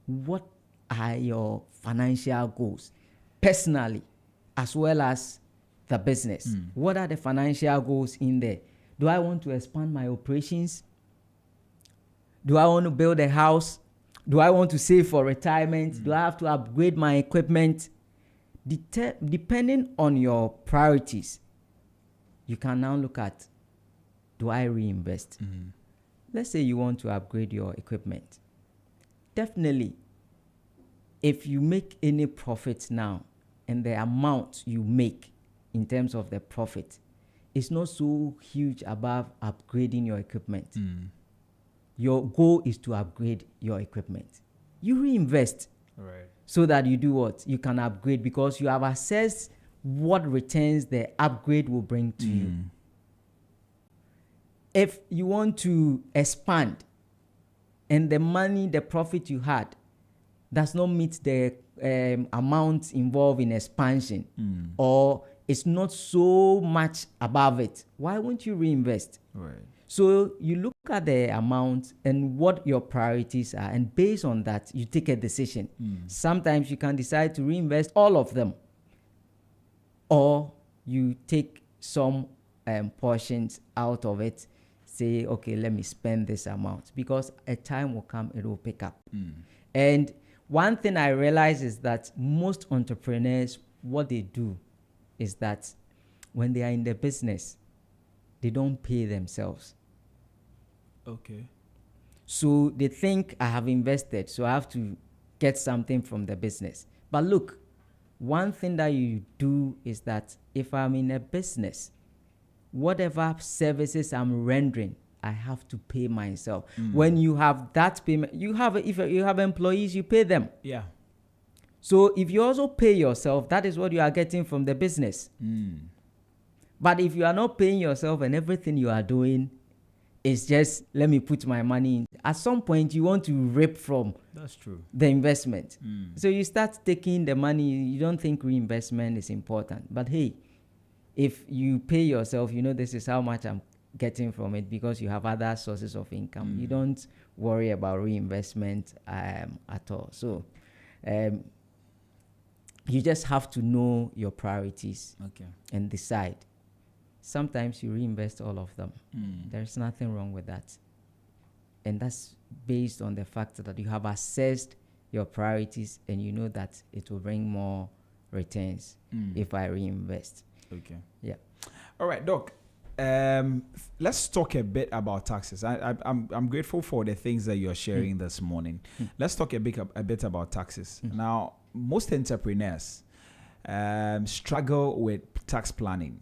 What are your financial goals personally as well as the business. What are the financial goals in there? Do I want to expand my operations? Do I want to build a house? Do I want to save for retirement? Do I have to upgrade my equipment? Depending on your priorities, you can now look at, do I reinvest? Let's say you want to upgrade your equipment. Definitely, if you make any profit now and the amount you make in terms of the profit is not so huge above upgrading your equipment, your goal is to upgrade your equipment. You reinvest so that you do what? You can upgrade because you have assessed what returns the upgrade will bring to you. If you want to expand and the money, the profit you had does not meet the amount involved in expansion, or it's not so much above it, why won't you reinvest? So you look at the amount and what your priorities are, and based on that, you take a decision. Sometimes you can decide to reinvest all of them, or you take some portions out of it, say, okay, let me spend this amount, because a time will come, it will pick up. And one thing I realize is that most entrepreneurs, what they do is that when they are in the business, they don't pay themselves. So they think, I have invested, so I have to get something from the business. But look, one thing that you do is that if I'm in a business, whatever services I'm rendering, I have to pay myself. When you have that payment, if you have employees, you pay them. So if you also pay yourself, that is what you are getting from the business. But if you are not paying yourself and everything you are doing is just, let me put my money in, at some point you want to rip from the investment. So you start taking the money, you don't think reinvestment is important. But hey, if you pay yourself, you know this is how much I'm getting from it, because you have other sources of income. You don't worry about reinvestment at all. So you just have to know your priorities and decide. Sometimes you reinvest all of them. There's nothing wrong with that. And that's based on the fact that you have assessed your priorities and you know that it will bring more returns if I reinvest. All right, Doc. Let's talk a bit about taxes. I'm grateful for the things that you're sharing this morning. Let's talk a bit about taxes. Now, most entrepreneurs struggle with tax planning.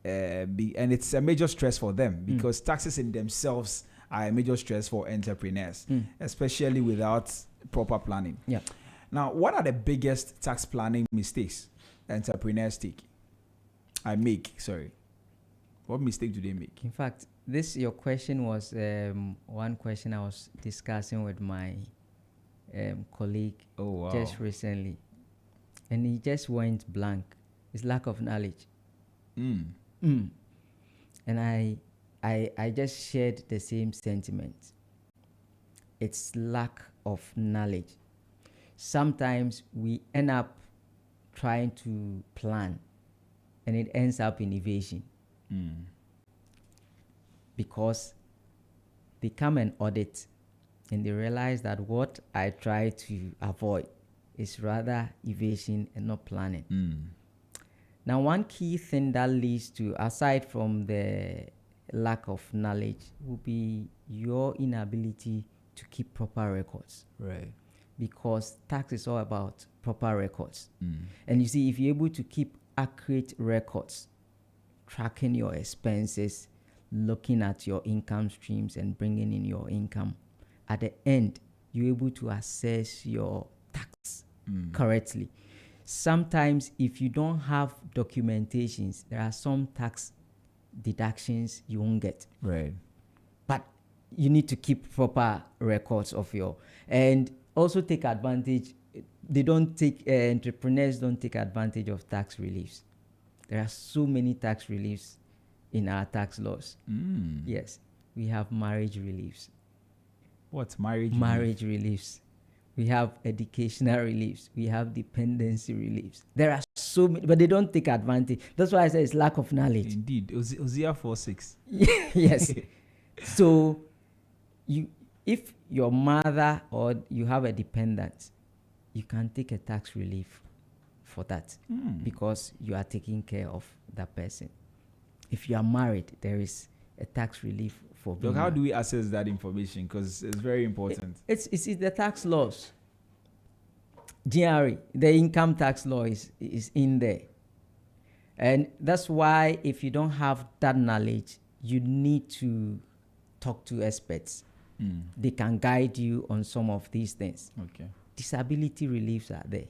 And it's a major stress for them because taxes in themselves are a major stress for entrepreneurs, especially without proper planning. Now, what are the biggest tax planning mistakes entrepreneurs make? What mistake do they make? In fact, your question was one question I was discussing with my colleague just recently. And he just went blank. It's lack of knowledge. And I just shared the same sentiment. It's lack of knowledge. Sometimes we end up trying to plan and it ends up in evasion. Because they come and audit and they realize that what I try to avoid is rather evasion and not planning. Now, one key thing that leads to, aside from the lack of knowledge, will be your inability to keep proper records. Because tax is all about proper records. And you see, if you're able to keep accurate records, tracking your expenses, looking at your income streams and bringing in your income, at the end, you're able to assess your tax correctly. Sometimes if you don't have documentations, there are some tax deductions you won't get. But you need to keep proper records of and also take advantage. Entrepreneurs don't take advantage of tax reliefs. There are so many tax reliefs in our tax laws. Yes, we have marriage reliefs. What's marriage? Marriage reliefs. we have educational reliefs, we have dependency reliefs. There are so many, but they don't take advantage. That's why I say it's lack of knowledge. Indeed. Hosea 4:6. Yes. So if your mother or you have a dependent, you can take a tax relief for that because you are taking care of that person. If you are married, there is a tax relief for being How married. do we access that information? Because it's very important. It's the tax laws. GRE, the income tax law is in there. And that's why if you don't have that knowledge, you need to talk to experts. They can guide you on some of these things. Okay. Disability reliefs are there.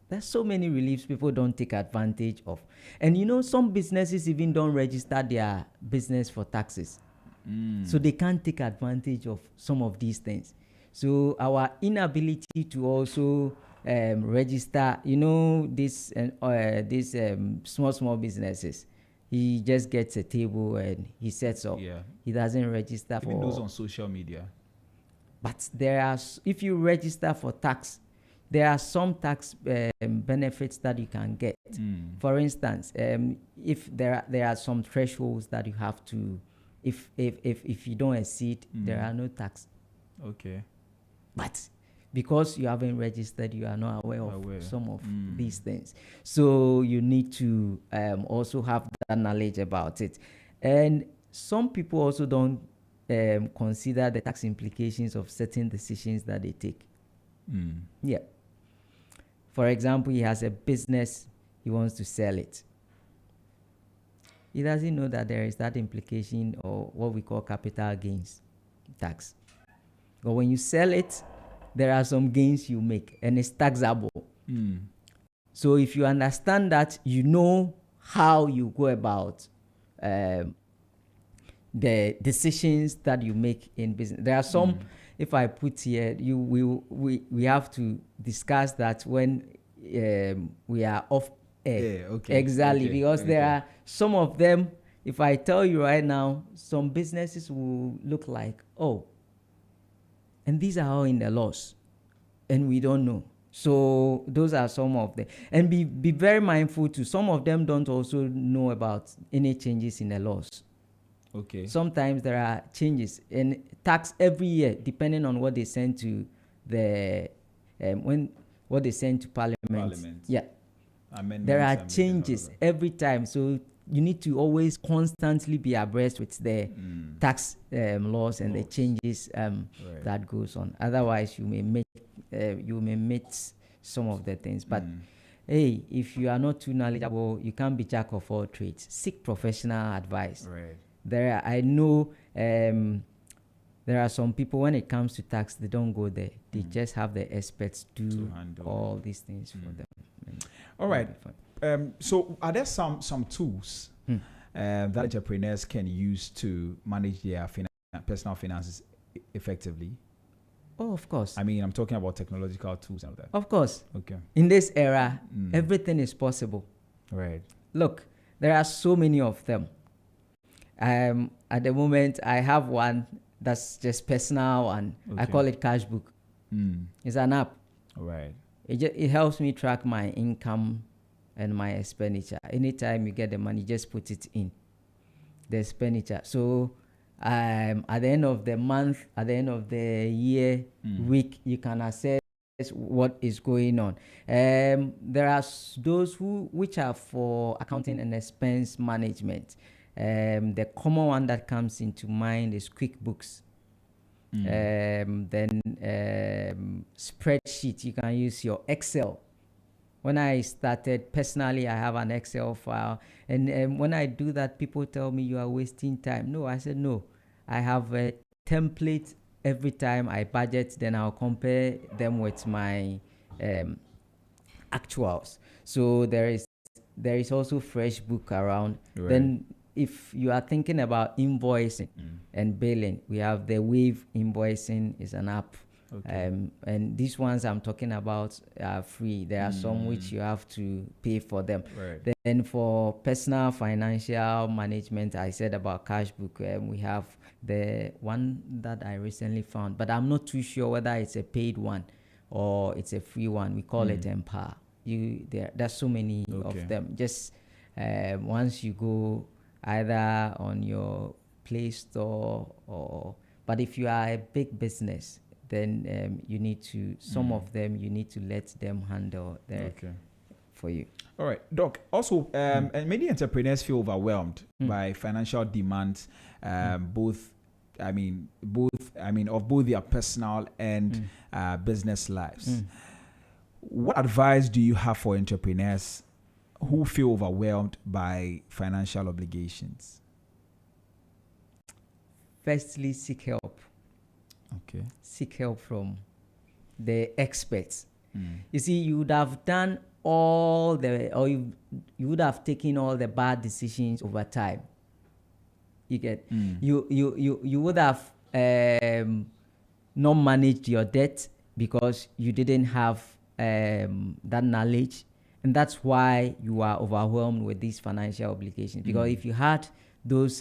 There's so many reliefs people don't take advantage of. And you know, some businesses even don't register their business for taxes. So they can't take advantage of some of these things. So our inability to also register, you know, these small businesses, he just gets a table and he sets up. Yeah. He doesn't register Even for those on social media. But there are, if you register for tax, there are some tax benefits that you can get. For instance, if there are some thresholds that you have to, if you don't exceed, there are no tax. Okay. But because you haven't registered, you are not aware of some of these things. So you need to also have that knowledge about it. And some people also don't consider the tax implications of certain decisions that they take. Yeah. For example, he has a business, he wants to sell it. He doesn't know that there is that implication or what we call capital gains tax. But when you sell it, there are some gains you make and it's taxable. So if you understand that, you know how you go about the decisions that you make in business. There are some, if I put here, we have to discuss that when we are off air. Okay. Exactly, Okay. because there are some of them, if I tell you right now, some businesses will look like, oh, and these are all in the laws, and we don't know. So those are some of them. And be very mindful too. Some of them don't also know about any changes in the laws. Okay. Sometimes there are changes in tax every year, depending on what they send to the what they send to Parliament. Yeah, there are changes every time, so you need to always constantly be abreast with the tax laws and the changes that goes on. Otherwise, you may miss some of the things. But hey, if you are not too knowledgeable, you can't be jack of all trades. Seek professional advice. Right. I know there are some people, when it comes to tax, they don't go there. They just have the experts do all these things for them. All right. So are there some tools that entrepreneurs can use to manage their personal finances effectively? Oh, of course. I mean, I'm talking about technological tools and all that. Of course. Okay. In this era, everything is possible. Right. Look, there are so many of them. At the moment, I have one that's just personal, and I call it Cashbook. It's an app. Right. It helps me track my income and my expenditure. Anytime you get the money, just put it in the expenditure. So at the end of the month, at the end of the year, week, you can assess what is going on. There are those which are for accounting and expense management. The common one that comes into mind is QuickBooks. Then spreadsheet, you can use your Excel. When I started, personally, I have an Excel file. And when I do that, people tell me you are wasting time. No, I said, no. I have a template every time I budget, then I'll compare them with my actuals. So there is also FreshBook around. Right. Then if you are thinking about invoicing and billing, we have the Wave Invoicing is an app. Okay. And these ones I'm talking about are free. There are some which you have to pay for them. Right. Then for personal financial management, I said about Cashbook. We have the one that I recently found, but I'm not too sure whether it's a paid one. or it's a free one. We call it Empower. There's so many of them. Just once you go either on your Play Store but if you are a big business, then you need to, some of them, you need to let them handle for you. All right, Doc. Also, and many entrepreneurs feel overwhelmed by financial demands, of both their personal and business lives. What advice do you have for entrepreneurs who feel overwhelmed by financial obligations? Firstly, seek help. Okay. Seek help from the experts. You see, you would have done you would have taken all the bad decisions over time. You get you would have not managed your debt because you didn't have that knowledge, and that's why you are overwhelmed with these financial obligations. Because if you had those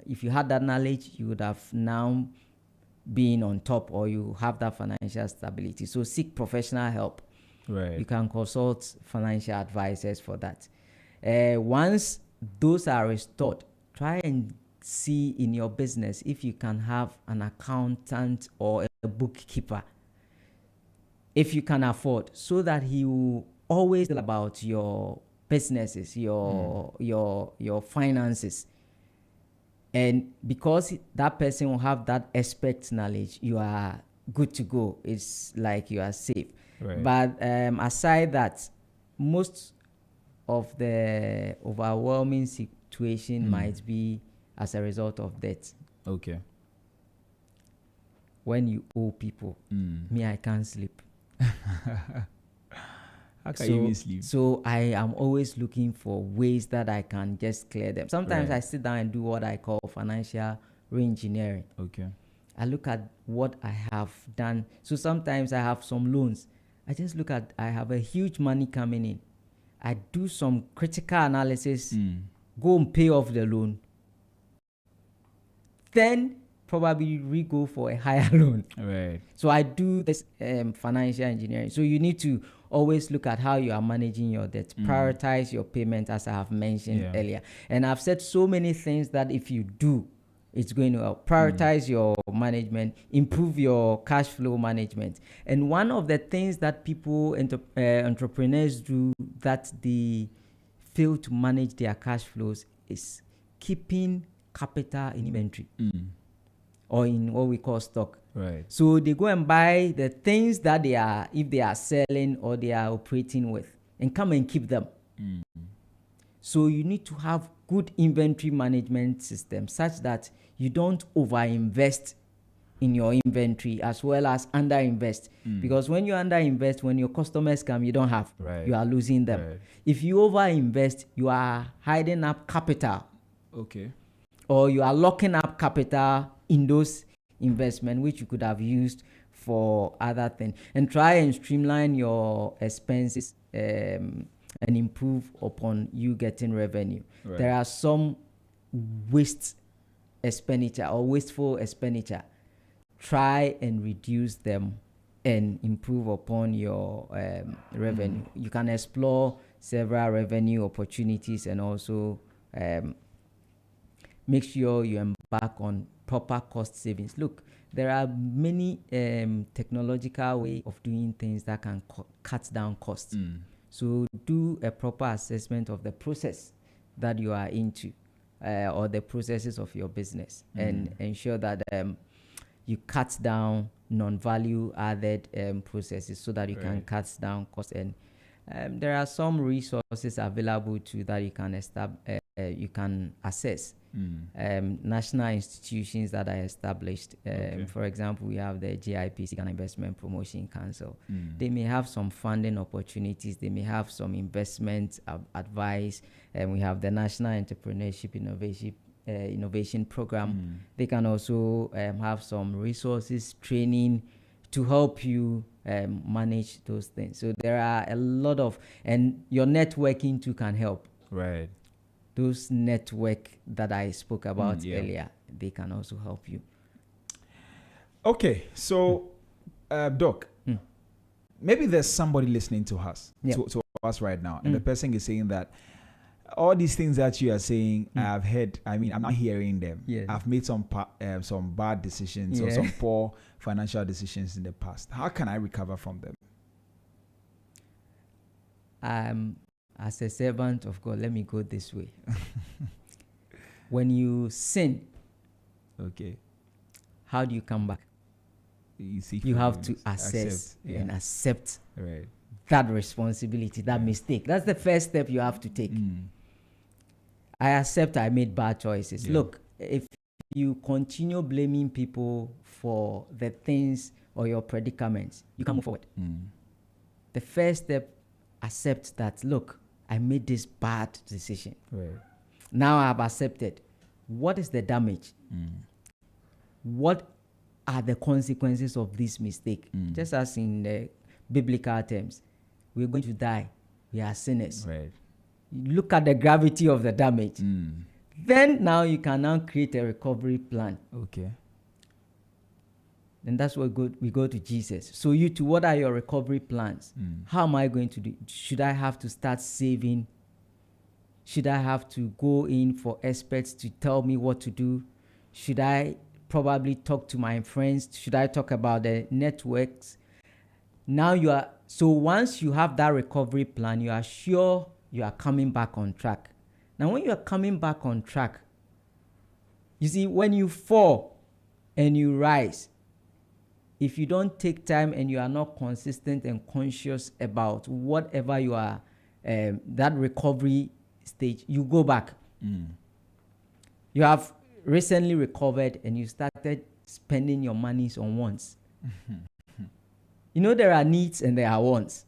if you had that knowledge, you would have now been on top, or you have that financial stability. So seek professional help. Right. You can consult financial advisors for that. Once those are restored, try and see in your business if you can have an accountant or a bookkeeper, if you can afford, so that he will always tell about your businesses, your finances. And because that person will have that expert knowledge, you are good to go. It's like you are safe. Right. But aside that, most of the overwhelming situation might be as a result of debt. Okay. When you owe people, I can't sleep. How can you even sleep? So I am always looking for ways that I can just clear them. Sometimes I sit down and do what I call financial re-engineering. Okay. I look at what I have done. So sometimes I have some loans. I just look at, I have a huge money coming in. I do some critical analysis, go and pay off the loan. Then probably re-go for a higher loan. Right. So I do this financial engineering. So you need to always look at how you are managing your debt. Prioritize your payment, as I have mentioned earlier. And I've said so many things that if you do, it's going to help. Prioritize your management, improve your cash flow management. And one of the things that people, entrepreneurs do that they fail to manage their cash flows is keeping capital in inventory. Or in what we call stock. Right. So they go and buy the things that they are, if they are selling or they are operating with, and come and keep them. So you need to have good inventory management system such that you don't overinvest in your inventory as well as underinvest. Because when you underinvest, when your customers come, you don't have. Right. You are losing them. Right. If you overinvest, you are hiding up capital. Okay. Or you are locking up capital in those investments which you could have used for other things. And try and streamline your expenses and improve upon you getting revenue. Right. There are some waste expenditure or wasteful expenditure. Try and reduce them and improve upon your revenue. You can explore several revenue opportunities and also make sure you embark on proper cost savings. Look, there are many technological ways of doing things that can cut down costs. So do a proper assessment of the process that you are into or the processes of your business and ensure that you cut down non-value added processes so that you can cut down costs. And there are some resources available to that you can access. National institutions that are established. For example, we have the GIPC, Ghana Investment Promotion Council. They may have some funding opportunities. They may have some investment advice. And we have the National Entrepreneurship Innovation Program. They can also have some resources, training to help you manage those things. So there are a lot of, and your networking too can help. Right. Those network that I spoke about earlier, they can also help you. Okay, so Doc, maybe there's somebody listening to us, to us right now, and the person is saying that all these things that you are saying, I've heard. I mean, I'm not hearing them. Yeah. I've made some bad decisions or some poor financial decisions in the past. How can I recover from them? As a servant of God, let me go this way. When you sin, okay, how do you come back? You have to assess and accept that responsibility, that mistake. That's the first step you have to take. I accept I made bad choices. Look, if you continue blaming people for the things or your predicaments, you can't move forward. The first step, accept that, look, I made this bad decision. Now I have accepted. What is the damage? What are the consequences of this mistake? Just as in the biblical terms, we're going to die. We are sinners. Look at the gravity of the damage. Then now you can now create a recovery plan. Okay. And that's what we go to Jesus. So you too, what are your recovery plans? How am I going to do? Should I have to start saving? Should I have to go in for experts to tell me what to do? Should I probably talk to my friends? Should I talk about the networks? Now so once you have that recovery plan, you are sure you are coming back on track. Now, when you are coming back on track, you see, when you fall and you rise, if you don't take time and you are not consistent and conscious about whatever you are, that recovery stage, you go back. You have recently recovered and you started spending your monies on wants. You know, there are needs and there are wants.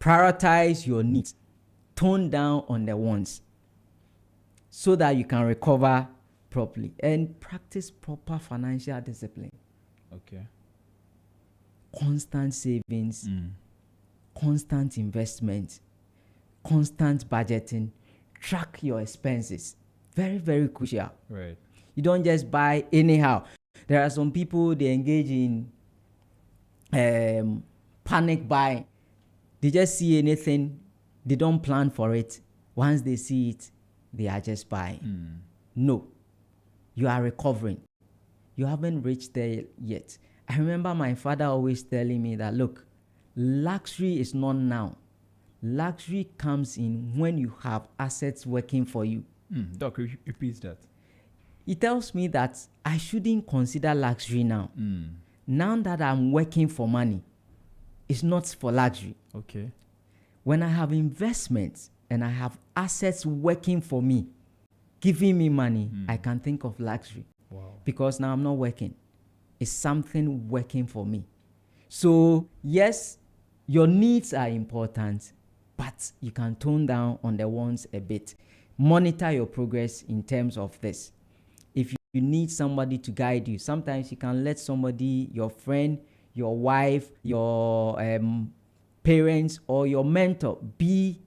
Prioritize your needs. Tone down on the wants so that you can recover properly and practice proper financial discipline. Okay. Constant savings, constant investment, constant budgeting, track your expenses. Very, very crucial. You don't just buy anyhow. There are some people, they engage in panic buying. They just see anything. They don't plan for it. Once they see it, they are just buying. No. You are recovering. You haven't reached there yet. I remember my father always telling me that, look, luxury is not now. Luxury comes in when you have assets working for you. Doc, repeat that. He tells me that I shouldn't consider luxury now. Now that I'm working for money, it's not for luxury. Okay. When I have investments and I have assets working for me, giving me money, I can think of luxury. Because now I'm not working. It's something working for me. So, yes, your needs are important, but you can tone down on the wants a bit. Monitor your progress in terms of this. If you need somebody to guide you, sometimes you can let somebody, your friend, your wife, your parents, or your mentor be,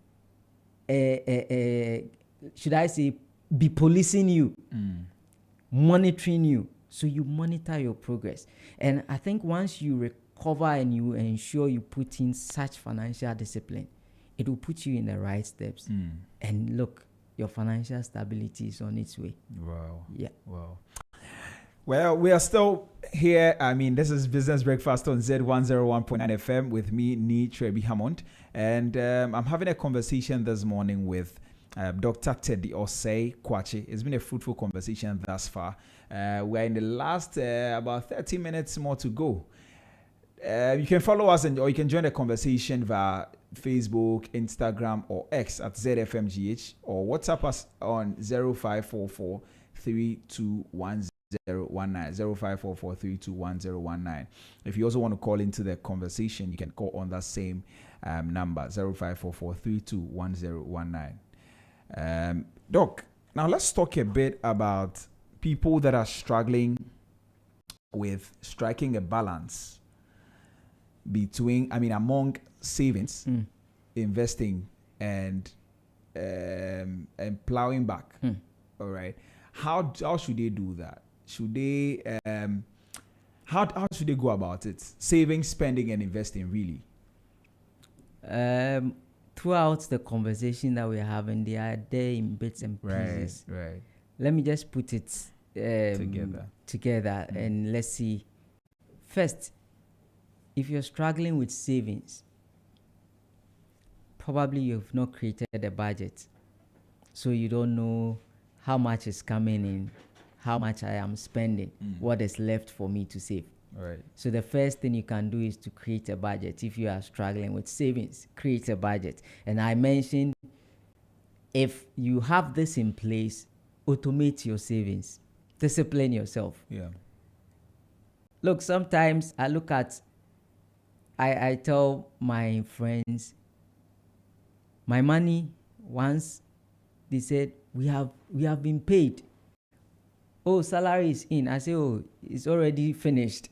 should I say, be policing you, monitoring you. So you monitor your progress. And I think once you recover and you ensure you put in such financial discipline, it will put you in the right steps. And look, your financial stability is on its way. Wow. Yeah. Wow. Well, we are still here. I mean, this is Business Breakfast on Z101.9 FM with me, Nee Trebi Hammond. And I'm having a conversation this morning with Dr. Teddy Osei Kwachi. It's been a fruitful conversation thus far. We're in the last about 30 minutes more to go. You can follow us or you can join the conversation via Facebook, Instagram, or X at ZFMGH, or WhatsApp us on 0544 321019 0544 321019. If you also want to call into the conversation, you can call on that same number 0544 321019. Doc, now let's talk a bit about people that are struggling with striking a balance between, among savings, investing, and plowing back. All right. How should they do that? Should they How should they go about it? Saving, spending, and investing, really? Throughout the conversation that we're having, they are there in bits and pieces. Right. Let me just put it together and let's see. First, if you're struggling with savings, probably you've not created a budget. So you don't know how much is coming in, how much I am spending, what is left for me to save. Right. So the first thing you can do is to create a budget. If you are struggling with savings, create a budget. And I mentioned, if you have this in place, automate your savings. Discipline yourself. Yeah. Look, sometimes I tell my friends, my money, once they said, we have been paid. Oh, salary is in. I say, oh, it's already finished.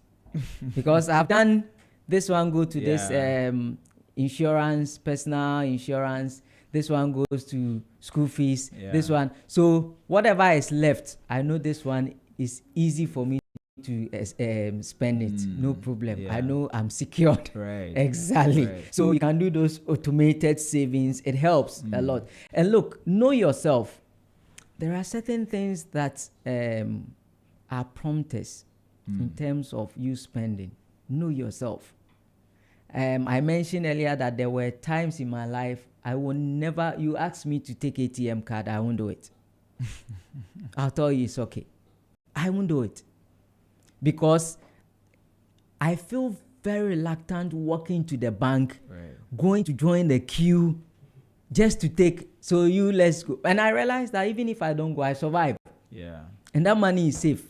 Because I've done this one, go to this insurance, personal insurance. This one goes to school fees. Yeah. This one. So whatever is left, I know this one is easy for me to spend it. No problem. Yeah. I know I'm secured. Right. Exactly. Right. So you can do those automated savings. It helps a lot. And look, know yourself. There are certain things that are prompters in terms of you spending. Know yourself. I mentioned earlier that there were times in my life I will never, you ask me to take ATM card, I won't do it. I'll tell you it's okay. I won't do it. Because I feel very reluctant walking to the bank, going to join the queue just to take, so let's go. And I realized that even if I don't go, I survive. Yeah. And that money is safe.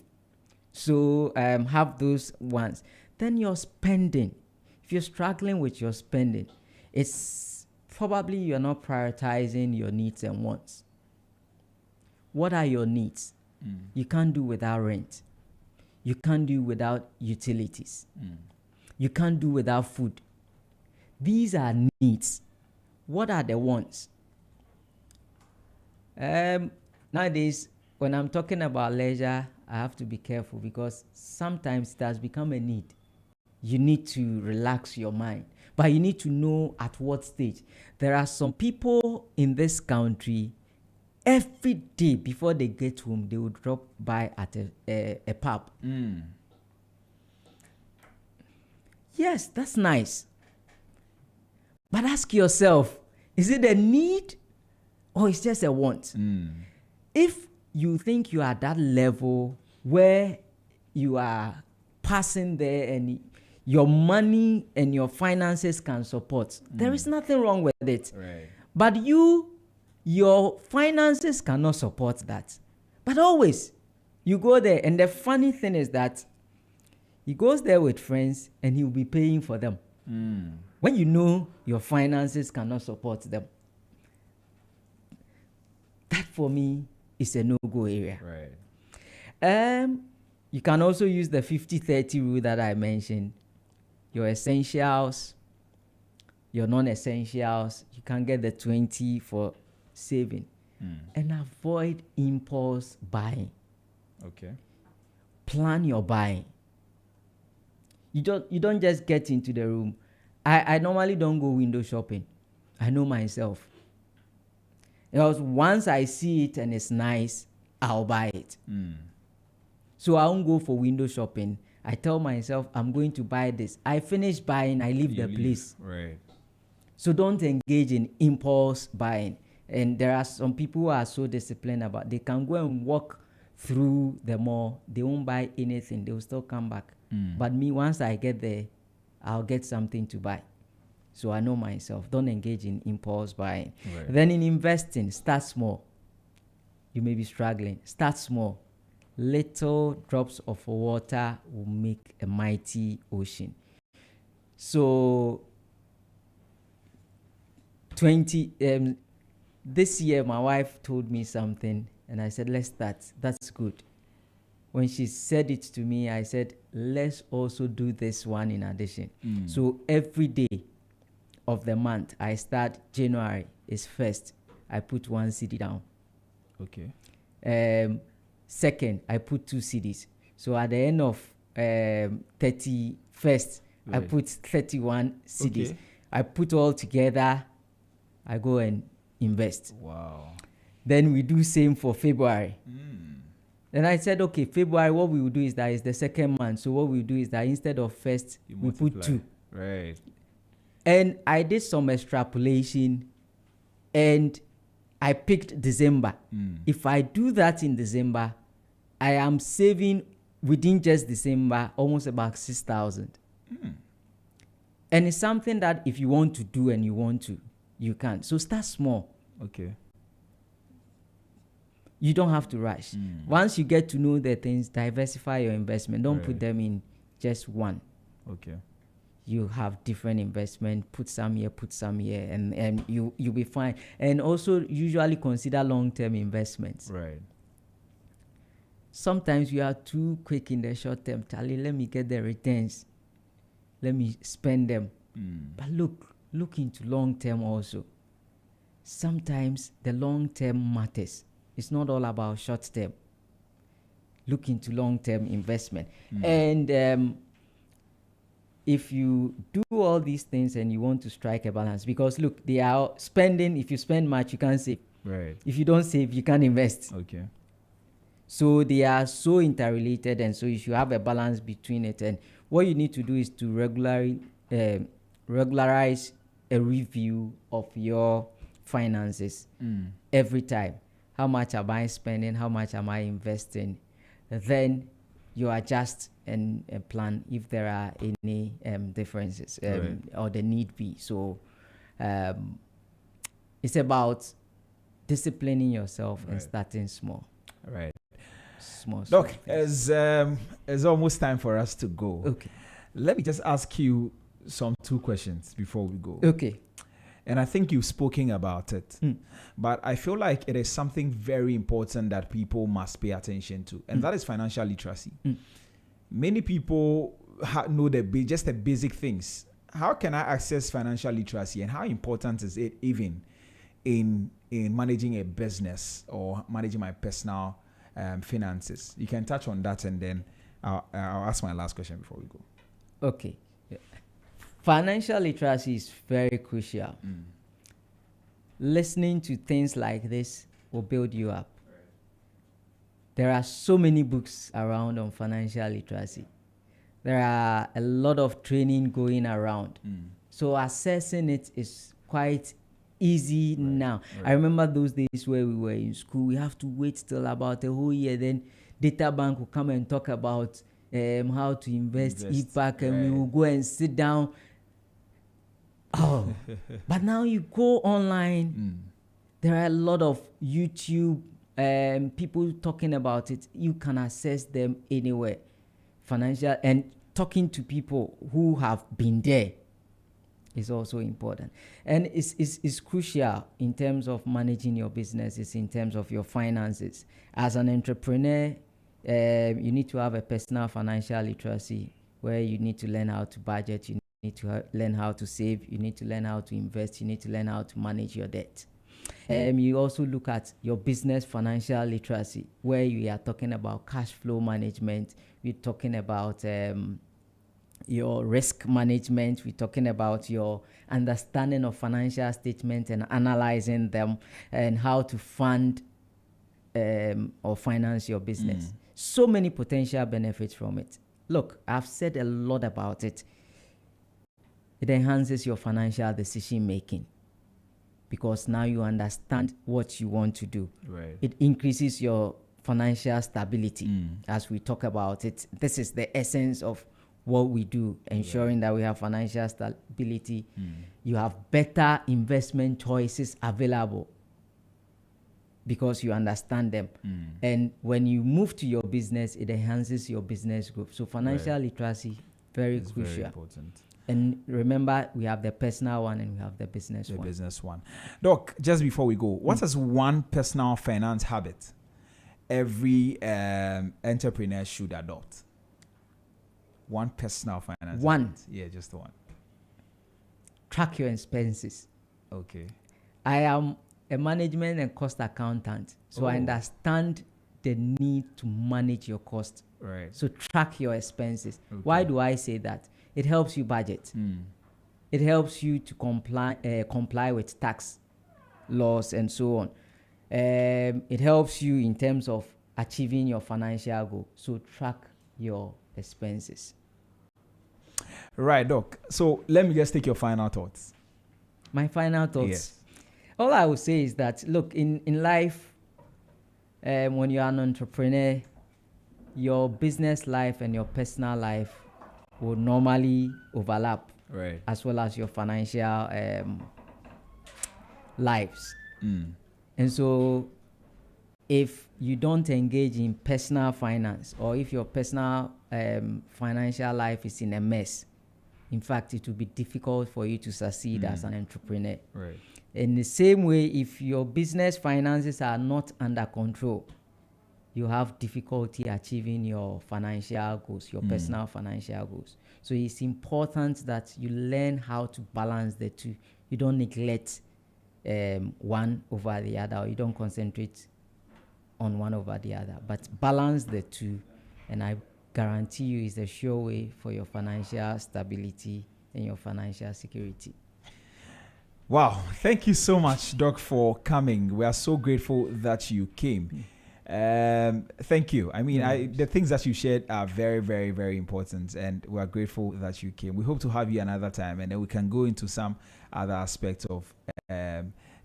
So have those ones. Then your spending. If you're struggling with your spending, it's probably you're not prioritizing your needs and wants. What are your needs? You can't do without rent. You can't do without utilities. You can't do without food. These are needs. What are the wants? Nowadays, when I'm talking about leisure, I have to be careful because sometimes it has become a need. You need to relax your mind, but you need to know at what stage. There are some people in this country, every day before they get home, they will drop by at a pub. Yes, that's nice. But ask yourself, is it a need or it's just a want? If you think you are at that level where you are passing there and your money and your finances can support, there is nothing wrong with it. Right. But your finances cannot support that. But always, you go there, and the funny thing is that he goes there with friends and he'll be paying for them. When you know your finances cannot support them, that for me is a no-go area. Right. You can also use the 50-30 rule that I mentioned. Your essentials, your non-essentials, you can get the 20 for saving. And avoid impulse buying. Okay. Plan your buying. You don't just get into the room. I normally don't go window shopping. I know myself. Because once I see it and it's nice, I'll buy it. So I won't go for window shopping. I tell myself I'm going to buy this. I finish buying, I leave the place. Right. So don't engage in impulse buying. And there are some people who are so disciplined about, they can go and walk through the mall. They won't buy anything. They will still come back. But me, once I get there, I'll get something to buy. So I know myself. Don't engage in impulse buying. Right. Then in investing, start small. You may be struggling. Start small. Little drops of water will make a mighty ocean. So this year my wife told me something and I said, let's start. That's good. When she said it to me, I said, let's also do this one in addition. So every day of the month, I start January is first. I put 1 CD down. Okay. Second, I put 2 CDs. So at the end of 31st, I put 31 CDs. Okay. I put all together, I go and invest. Wow. Then we do same for February. Then I said, okay, February, what we will do is that it's the second month. So what we do is that instead of first, we put 2. Right. And I did some extrapolation and I picked December. If I do that in December, I am saving within just December almost about 6,000. And it's something that if you want to do and you want to, you can. So start small. Okay. You don't have to rush. Once you get to know the things, diversify your investment. Don't put them in just one. Okay. You have different investment. Put some here, and you'll be fine. And also usually consider long-term investments. Right. Sometimes you are too quick in the short term. Charlie, let me get the returns. Let me spend them. But look into long term also. Sometimes the long term matters. It's not all about short term. Look into long term investment. And if you do all these things and you want to strike a balance, because look, they are spending. If you spend much, you can't save. Right. If you don't save, you can't invest. Okay. So they are so interrelated, and so you should have a balance between it. And what you need to do is to regularize a review of your finances every time. How much am I spending? How much am I investing? Then you adjust and plan if there are any differences or the need be. So it's about disciplining yourself and starting small. Right. Small. Doc, it's almost time for us to go. Okay. Let me just ask you two questions before we go. Okay. And I think you've spoken about it, but I feel like it is something very important that people must pay attention to, and that is financial literacy. Many people know just the basic things. How can I access financial literacy, and how important is it even in managing a business or managing my personal finances? You can touch on that, and then I'll ask my last question before we go. Okay. Financial literacy is very crucial. Listening to things like this will build you up. There are so many books around on financial literacy. There are a lot of training going around. So assessing it is quite easy now. I remember those days where we were in school, we have to wait till about a whole year. Then Data Bank will come and talk about how to invest EPAC, and we will go and sit down. But now you go online. There are a lot of YouTube people talking about it. You can access them anywhere. Financial and talking to people who have been there is also important. And it's crucial in terms of managing your business. It's in terms of your finances. As an entrepreneur, you need to have a personal financial literacy where you need to learn how to budget. You need to learn how to save. You need to learn how to invest. You need to learn how to manage your debt. You also look at your business financial literacy, where you are talking about cash flow management. We're talking about your risk management. We're talking about your understanding of financial statements and analyzing them, and how to fund or finance your business. So many potential benefits from it. Look, I've said a lot about it. It enhances your financial decision making, because now you understand what you want to do. Right. It increases your financial stability. As we talk about it, this is the essence of what we do, ensuring that we have financial stability. You have better investment choices available because you understand them. And when you move to your business, it enhances your business growth. So financial literacy, very crucial. Very important. And remember, we have the personal one and we have the business one. The business one. Doc, just before we go, what is one personal finance habit every entrepreneur should adopt? One personal finance habit. Yeah, just one. Track your expenses. Okay. I am a management and cost accountant, so I understand the need to manage your cost. Right. So track your expenses. Okay. Why do I say that? It helps you budget. It helps you to comply with tax laws and so on. It helps you in terms of achieving your financial goal. So track your expenses. Right, Doc. So let me just take your final thoughts. My final thoughts. Yes. All I would say is that, look, in life, when you're an entrepreneur, your business life and your personal life will normally overlap, right, as well as your financial lives. And so if you don't engage in personal finance, or if your personal financial life is in a mess, in fact, it will be difficult for you to succeed as an entrepreneur. Right. In the same way, if your business finances are not under control, you have difficulty achieving your financial goals, your personal financial goals. So it's important that you learn how to balance the two. You don't neglect one over the other, or you don't concentrate on one over the other, but balance the two. And I guarantee you it's a sure way for your financial stability and your financial security. Wow. Thank you so much, Doc, for coming. We are so grateful that you came. Thank you. I mean, the things that you shared are very, very, very important, and we are grateful that you came. We hope to have you another time, and then we can go into some other aspects of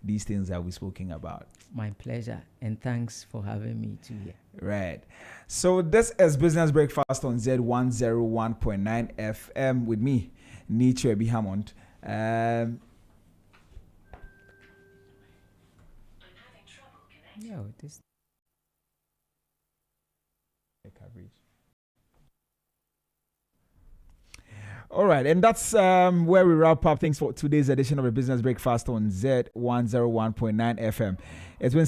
these things that we're speaking about. My pleasure, and thanks for having me too here. Right. So this is Business Breakfast on Z101.9 FM with me, Nietzsche B. Hammond. Yo, this coverage. All right, and that's where we wrap up things for today's edition of a Business Breakfast on Z101.9 FM. It's been